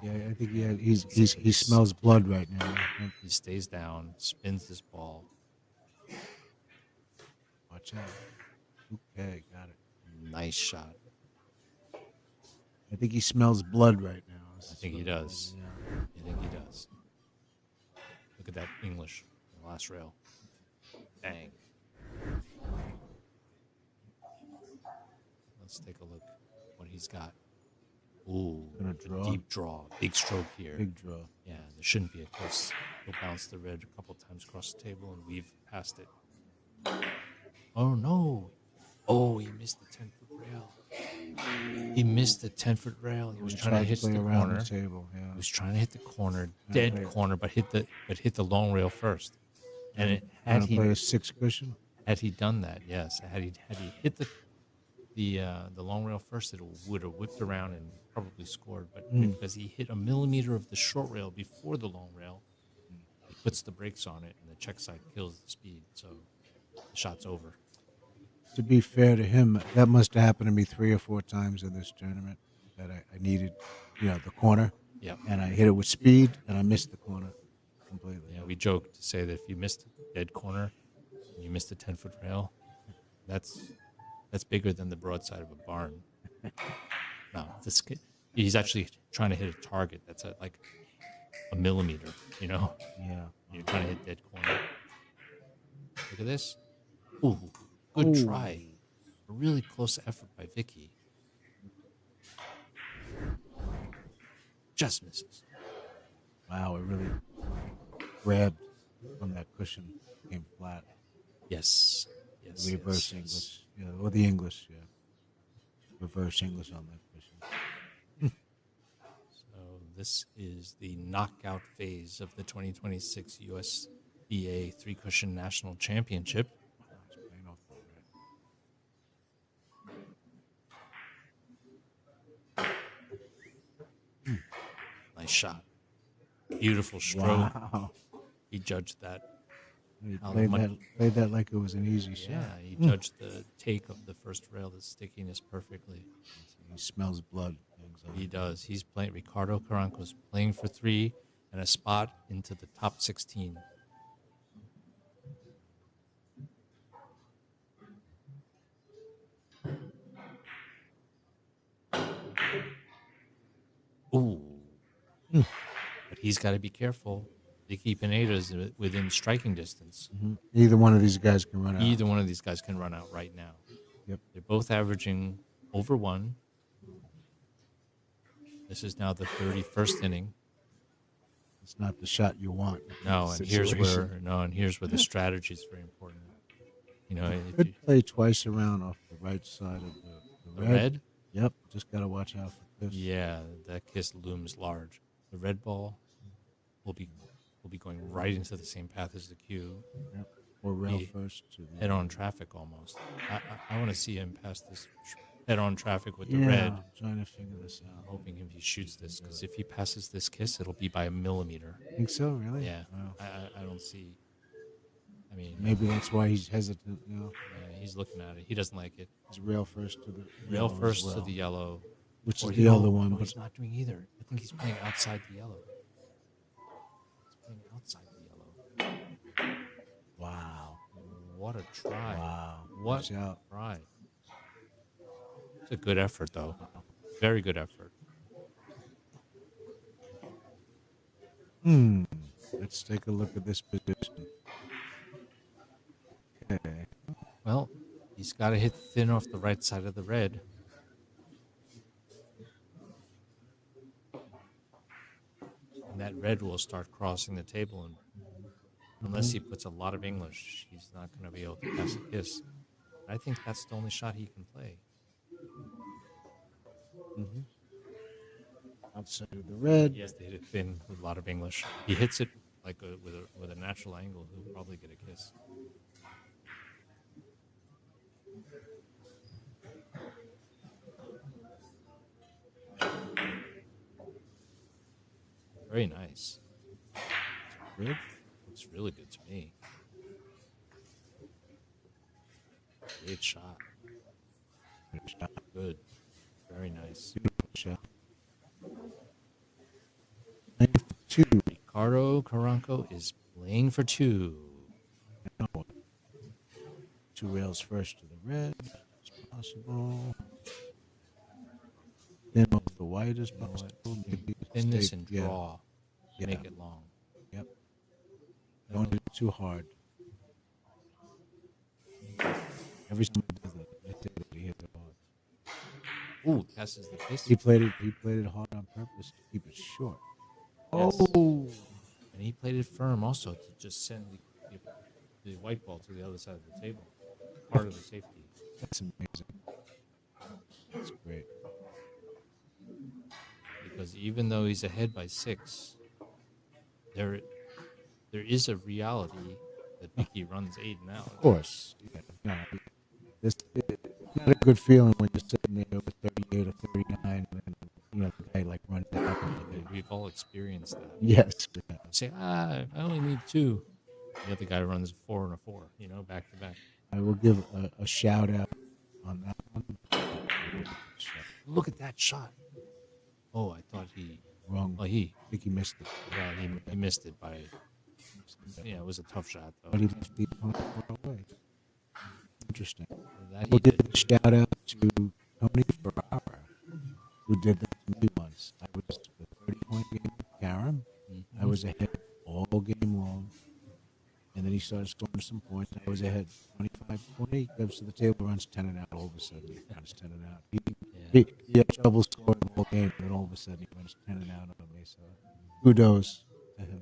Yeah, I think he smells blood right now.
He stays down, spins this ball.
Watch out. Okay, got it.
Nice shot.
I think he smells blood right now.
I think he does.
Yeah.
I think he does. Look at that English, the last rail. Bang. Let's take a look what he's got. Ooh,
Gonna draw.
deep draw, big stroke here.
Big draw.
Yeah, there shouldn't be a kiss. He'll bounce the red a couple times across the table and weave past it. Oh no! Oh, he missed the 10-foot rail. He missed the 10-foot rail. He was trying to hit
play
the
around
corner.
the table. Yeah.
He was trying to hit the corner, dead corner, but hit the long rail first. And
Trying to play a 6 cushion.
had he done that, yes, had he hit the long rail first, it would have whipped around and probably scored. But because he hit a millimeter of the short rail before the long rail, he puts the brakes on it, and the check side kills the speed. So the shot's over.
To be fair to him, that must have happened to me 3 or 4 times in this tournament. That I needed, the corner.
Yeah.
And I hit it with speed, and I missed the corner completely.
Yeah, we joke to say that if you missed a dead corner and you missed a 10-foot rail, that's bigger than the broadside of a barn. No, he's actually trying to hit a target that's at like a millimeter,
Yeah.
You're trying to hit dead corner. Look at this. Ooh, good try. A really close effort by Vicke. Just misses.
Wow, it really grabbed from that cushion, came flat.
Yes. Yes.
The reverse
yes,
English, or the English, reverse English on that cushion.
So this is the knockout phase of the 2026 USBA three cushion national championship.
It's playing off the red.
Nice shot. Beautiful stroke.
Wow.
He judged that.
He
How
played
much-
that, played that like it was an easy shot.
Yeah, he judged the take of the first rail, the stickiness perfectly.
He smells blood.
He does. He's playing. Ricardo Carranco's playing for 3 and a spot into the top 16. Ooh. But he's got to be careful. Vicke Pineda is within striking distance.
Either one of these guys can run out.
Either one of these guys can run out right now.
Yep.
They're both averaging over 1. This is now the 31st inning.
It's not the shot you want.
No, and here's where the strategy is very important. You know, if you,
Could play twice around off the right side of the
the red,
Yep. Just got to watch out for this.
yeah, that kiss looms large. The red ball will be going right into the same path as the cue,
Yep. Or rail
He-
first to the
head on traffic almost. I want to see him pass this head on traffic with the
yeah,
red.
I'm trying to figure this
I'm
out.
hoping if he shoots this, because if he passes this kiss, it'll be by a millimeter.
Think so, really?
Yeah,
Wow.
I don't see. I mean,
Maybe that's why he's hesitant.
he's looking at it. He doesn't like it.
He's rail first to the
Rail
yellow as
first to
well,
the yellow.
which
Or
is
he-
the other
no,
one.
no,
But
he's not doing either. I think he's playing outside the yellow. He's playing outside the yellow.
wow,
What a try.
wow,
What
watch out.
a try. It's a good effort, though. Very good effort.
Let's take a look at this position. Okay.
Well, he's got to hit thin off the right side of the red. And that red will start crossing the table. And unless he puts a lot of English, he's not going to be able to pass a kiss. I think that's the only shot he can play.
Outside of the red.
He has to hit it thin with a lot of English. He hits it like with a natural angle, he'll probably get a kiss. Very nice.
Good.
Looks really good to me. Great shot.
Good shot.
Good. Very nice.
Beautiful shot. 92.
Ricardo Carranco is playing for 2.
Now, 2 rails first to the red as possible. Then off the white as possible. Maybe
Thin this
stay-
and
yeah,
draw.
Yeah.
Make it long.
Yep. Don't do it too hard. Every time he does it, I say that he hits it hard.
Ooh, passes the kiss.
He played it hard on purpose to keep it short.
Yes.
Oh,
And he played it firm also to just send the white ball to the other side of the table. Part of the safety.
that's amazing. That's great.
Because even though he's ahead by 6, there is a reality that Vicke runs 8 and out.
Of course. Yeah, no, it's not a good feeling when you're sitting there with 38 or 39 and then, the guy like runs out.
We've all experienced that.
Yes. Yeah.
Say, I only need 2. The other guy runs 4 and a 4, back to back.
I will give a shout out on that one.
Look at that shot. Oh, I thought he.
Wrong.
Oh,
I think he missed it.
he missed it by. Yeah, it was a tough shot though.
But he left the opponent far away. Interesting.
That he
We'll give
did.
a shout out to Tony Ferrara, who did that to me once. I was a 30-point game with Carom. I was ahead all game long. And then he started scoring some points. I was ahead 25-20. Goes to the table, runs 10 and out. All of a sudden, he runs 10 and out. He had trouble scoring the whole game, and then all of a sudden, he runs 10 and out on me. So kudos to him.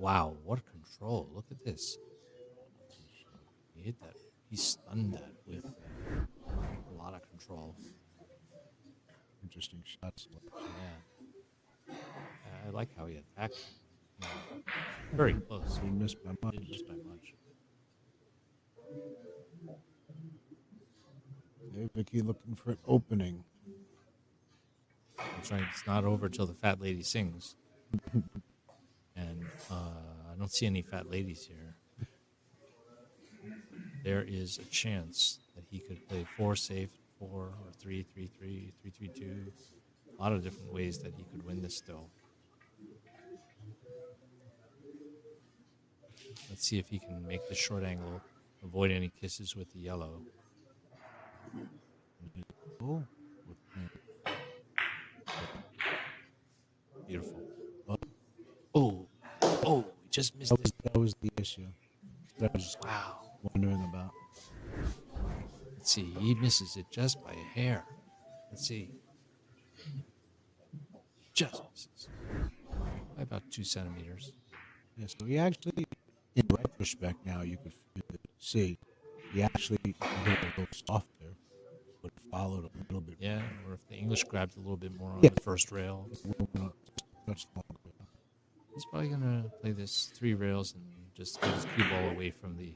Wow, what control. Look at this. He hit that. He stunned that with a lot of control.
Interesting shots.
Yeah. I like how he attacked. No, very close.
He missed by
He
much.
didn't miss by much.
Okay, Vicke looking for an opening.
That's right. It's not over till the fat lady sings. And I don't see any fat ladies here. There is a chance that he could play 4 safe, 4 or 3, 3, 3, 3, 3, 2. A lot of different ways that he could win this still. Let's see if he can make the short angle, avoid any kisses with the yellow.
Oh,
Beautiful. Oh, he just missed it.
that was the issue that I was
Wow.
wondering about.
Let's see. He misses it just by a hair. Let's see. Just misses. By about 2 centimeters.
Yeah, so he actually, in retrospect now, you could see he actually hit a little softer, but followed a little bit.
Yeah, or if the English grabbed a little bit more on
Yeah.
the first rail.
Much longer.
He's probably going to play this 3 rails and just get his cue ball away from the...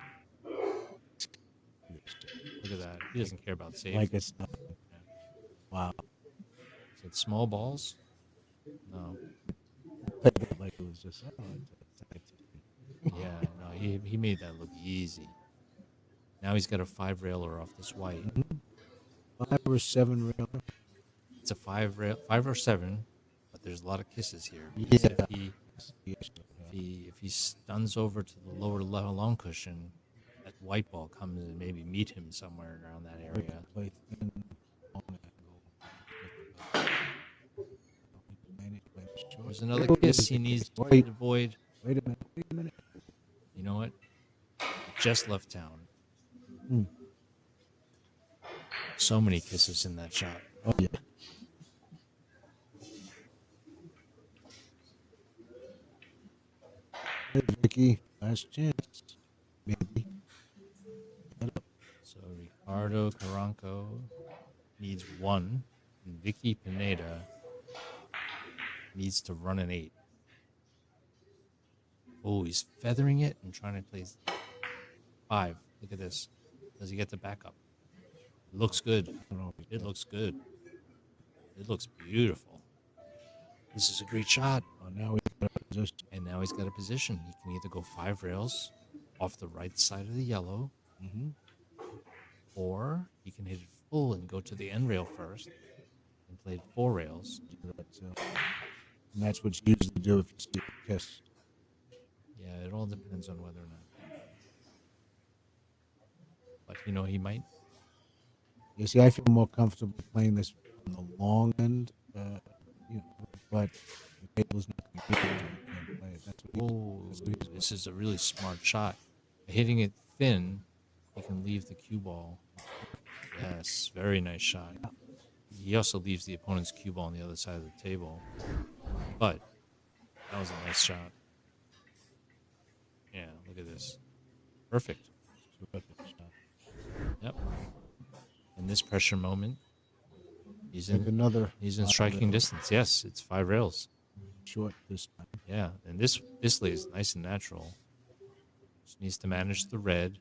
Look at that. He doesn't care about safe.
Like it's nothing. Wow.
Is it small balls? No.
Like it was just.
Yeah, no, he made that look easy. Now he's got a 5 railer off this white.
5 or 7 railer.
It's a 5 or 7, but there's a lot of kisses here.
Yeah.
If he stuns over to the lower level long cushion, that white ball comes and maybe meet him somewhere around that area.
Play thin, long angle.
There's another kiss he needs to avoid.
Wait a minute.
You know what? Just left town. So many kisses in that shot.
Oh, yeah. Hey, Vicke, last chance. Maybe.
So Ricardo Carranco needs 1, and Vicke Pineda needs to run an 8. Oh, he's feathering it and trying to play 5. Look at this. Does he get the backup? It looks good. It looks good. It looks beautiful. This is a great shot.
Oh, now we got a position.
And now he's got a position. He can either go 5 rails off the right side of the yellow, or he can hit it full and go to the end rail first and play 4 rails.
And that's what you usually do if you see a kiss.
Yeah, it all depends on whether or not. But, he might.
You see, I feel more comfortable playing this on the long end, but the table's not going to give it to me. I can't play it. That's what
This is a really smart shot. Hitting it thin, he can leave the cue ball. Yes, very nice shot. He also leaves the opponent's cue ball on the other side of the table. But that was a nice shot. Yeah, look at this. Perfect. Yep. In this pressure moment, he's in striking distance. Yes, it's 5 rails.
Short this time.
Yeah, and this lays nice and natural. Just needs to manage the red.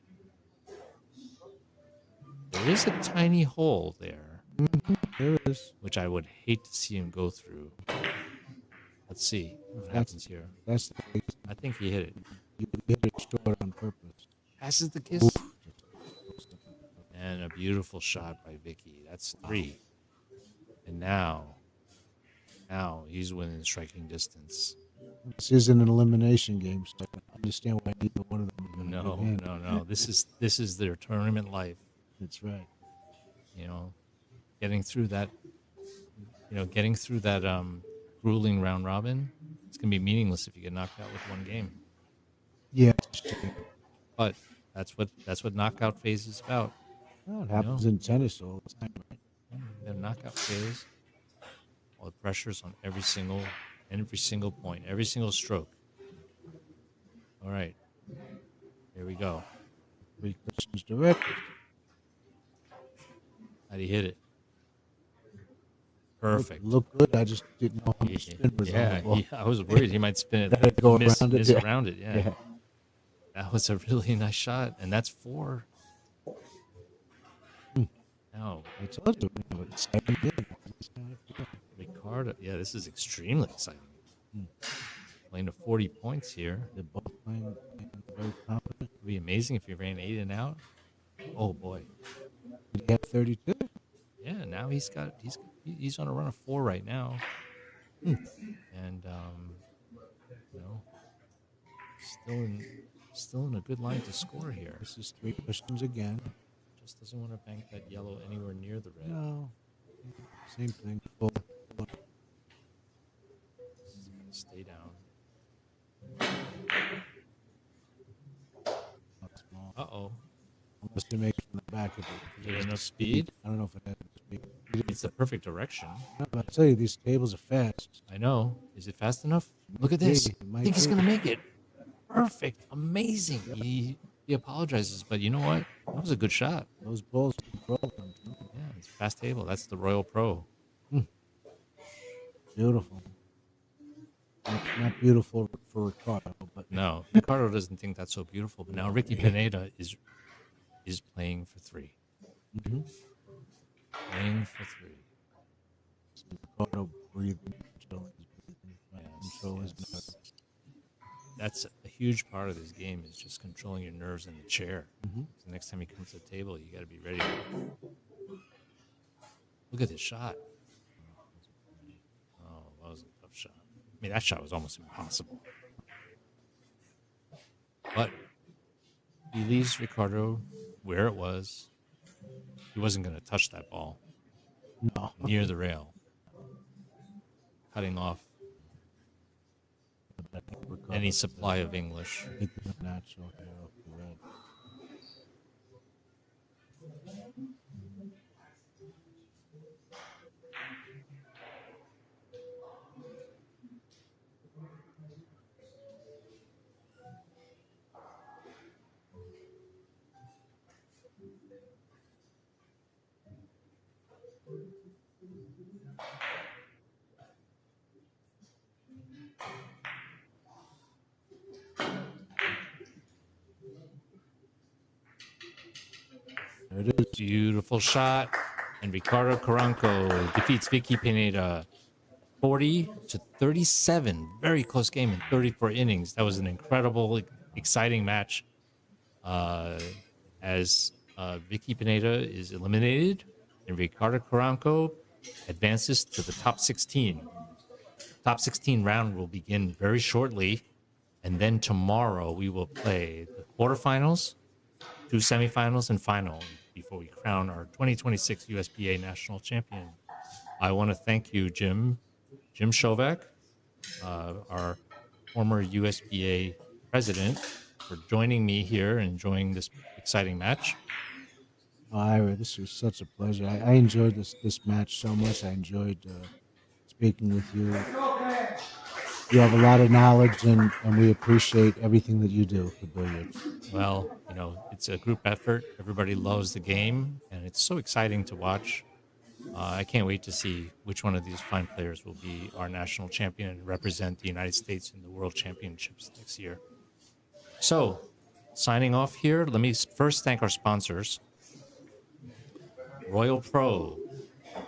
There is a tiny hole there,
There is.
which I would hate to see him go through. Let's see what happens here.
That's the
I think he hit it.
you hit it short on purpose.
Passes the kiss. And a beautiful shot by Vicke. That's 3. And now he's within striking distance.
This isn't an elimination game, so I understand why neither one of them.
No. This is their tournament life.
That's right.
Getting through that. Grueling round robin. It's gonna be meaningless if you get knocked out with 1 game.
Yeah.
But that's what knockout phase is about.
Well, it happens in tennis all the time, right?
The knockout phase, all the pressure's on every single point, every single stroke. All right. Here we go.
3 cushions direct.
How'd he hit it? Perfect.
Looked good. I just didn't know how much spin was on the ball.
I was worried he might spin it.
That I'd go
miss
around it, yeah.
around it. Yeah. That was a really nice shot, and that's 4. No,
I told you, it's exciting game.
Ricardo. Yeah, this is extremely exciting. Playing to 40 points here.
They're both playing very confident.
It'd be amazing if he ran 8 and out. Oh boy.
Did he have 32?
Yeah, now he's on a run of 4 right now. And you know, still in a good line to score here.
This is 3 cushions again.
Just doesn't want to bank that yellow anywhere near the red.
No. Same thing. Full.
Stay down. Uh-oh.
Must have made it from the back. If
Is it enough speed?
I don't know if it has speed.
It's the perfect direction.
No, but I tell you, these tables are fast.
I know. Is it fast enough? Look at this. I think he's going to make it. Perfect. Amazing. He apologizes, but you know what? That was a good shot.
Those balls keep rolling.
Yeah, it's fast table. That's the Royal Pro.
Beautiful. Not beautiful for Ricardo, but
No, Ricardo doesn't think that's so beautiful. But now Ricky Pineda is playing for 3. Playing for 3.
Ricardo breathing, control his nerves.
That's a huge part of this game is just controlling your nerves in the chair. So next time he comes to the table, you got to be ready. Look at this shot. Oh, that was a tough shot. I mean, that shot was almost impossible. But he leaves Ricardo where it was. He wasn't going to touch that ball.
No.
Near the rail. Cutting off any supply of English.
Natural here off the red. There it is.
Beautiful shot. And Ricardo Carranco defeats Vicke Pineda 40-37. Very close game in 34 innings. That was an incredible, exciting match. As Vicke Pineda is eliminated and Ricardo Carranco advances to the top 16. Top 16 round will begin very shortly. And then tomorrow we will play the quarterfinals, 2 semifinals, and final before we crown our 2026 USBA national champion. I want to thank you, Jim Shovak, our former USBA president, for joining me here and enjoying this exciting match.
Oh, Ira, this was such a pleasure. I enjoyed this match so much. I enjoyed speaking with you. You have a lot of knowledge, and we appreciate everything that you do for billiards.
Well, it's a group effort. Everybody loves the game, and it's so exciting to watch. I can't wait to see which one of these fine players will be our national champion and represent the United States in the World Championships next year. So, signing off here, let me first thank our sponsors. Royal Pro,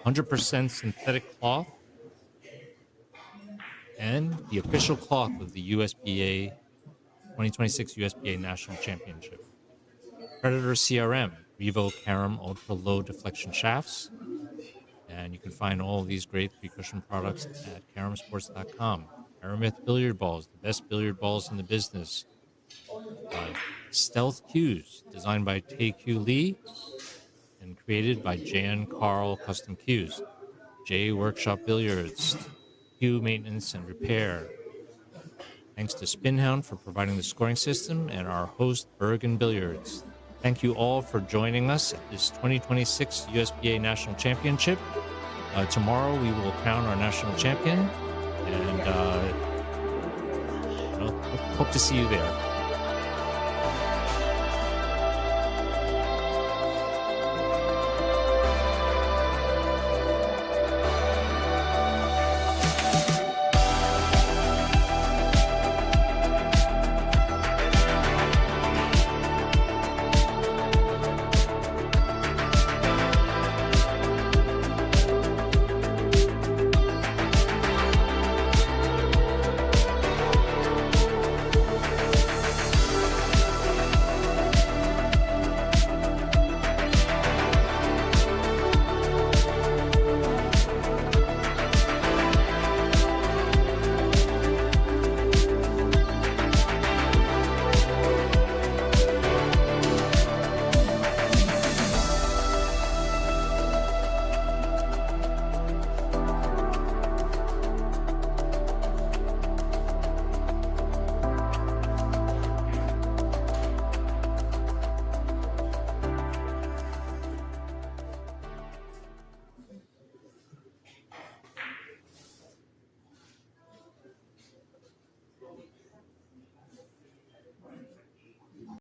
100% synthetic cloth, and the official cloth of the USBA 2026 USBA National Championship. Predator CRM, Revo Carom Ultra Low Deflection Shafts. And you can find all of these great precushion products at CaromSports.com. Aramith Billiard Balls, the best billiard balls in the business. Stealth Cues, designed by Tae-Q Lee and created by Jan Carl Custom Cues. J Workshop Billiards, cue maintenance and repair. Thanks to Spinhound for providing the scoring system and our host, Bergen Billiards. Thank you all for joining us at this 2026 USBA National Championship. Tomorrow we will crown our national champion, and hope to see you there.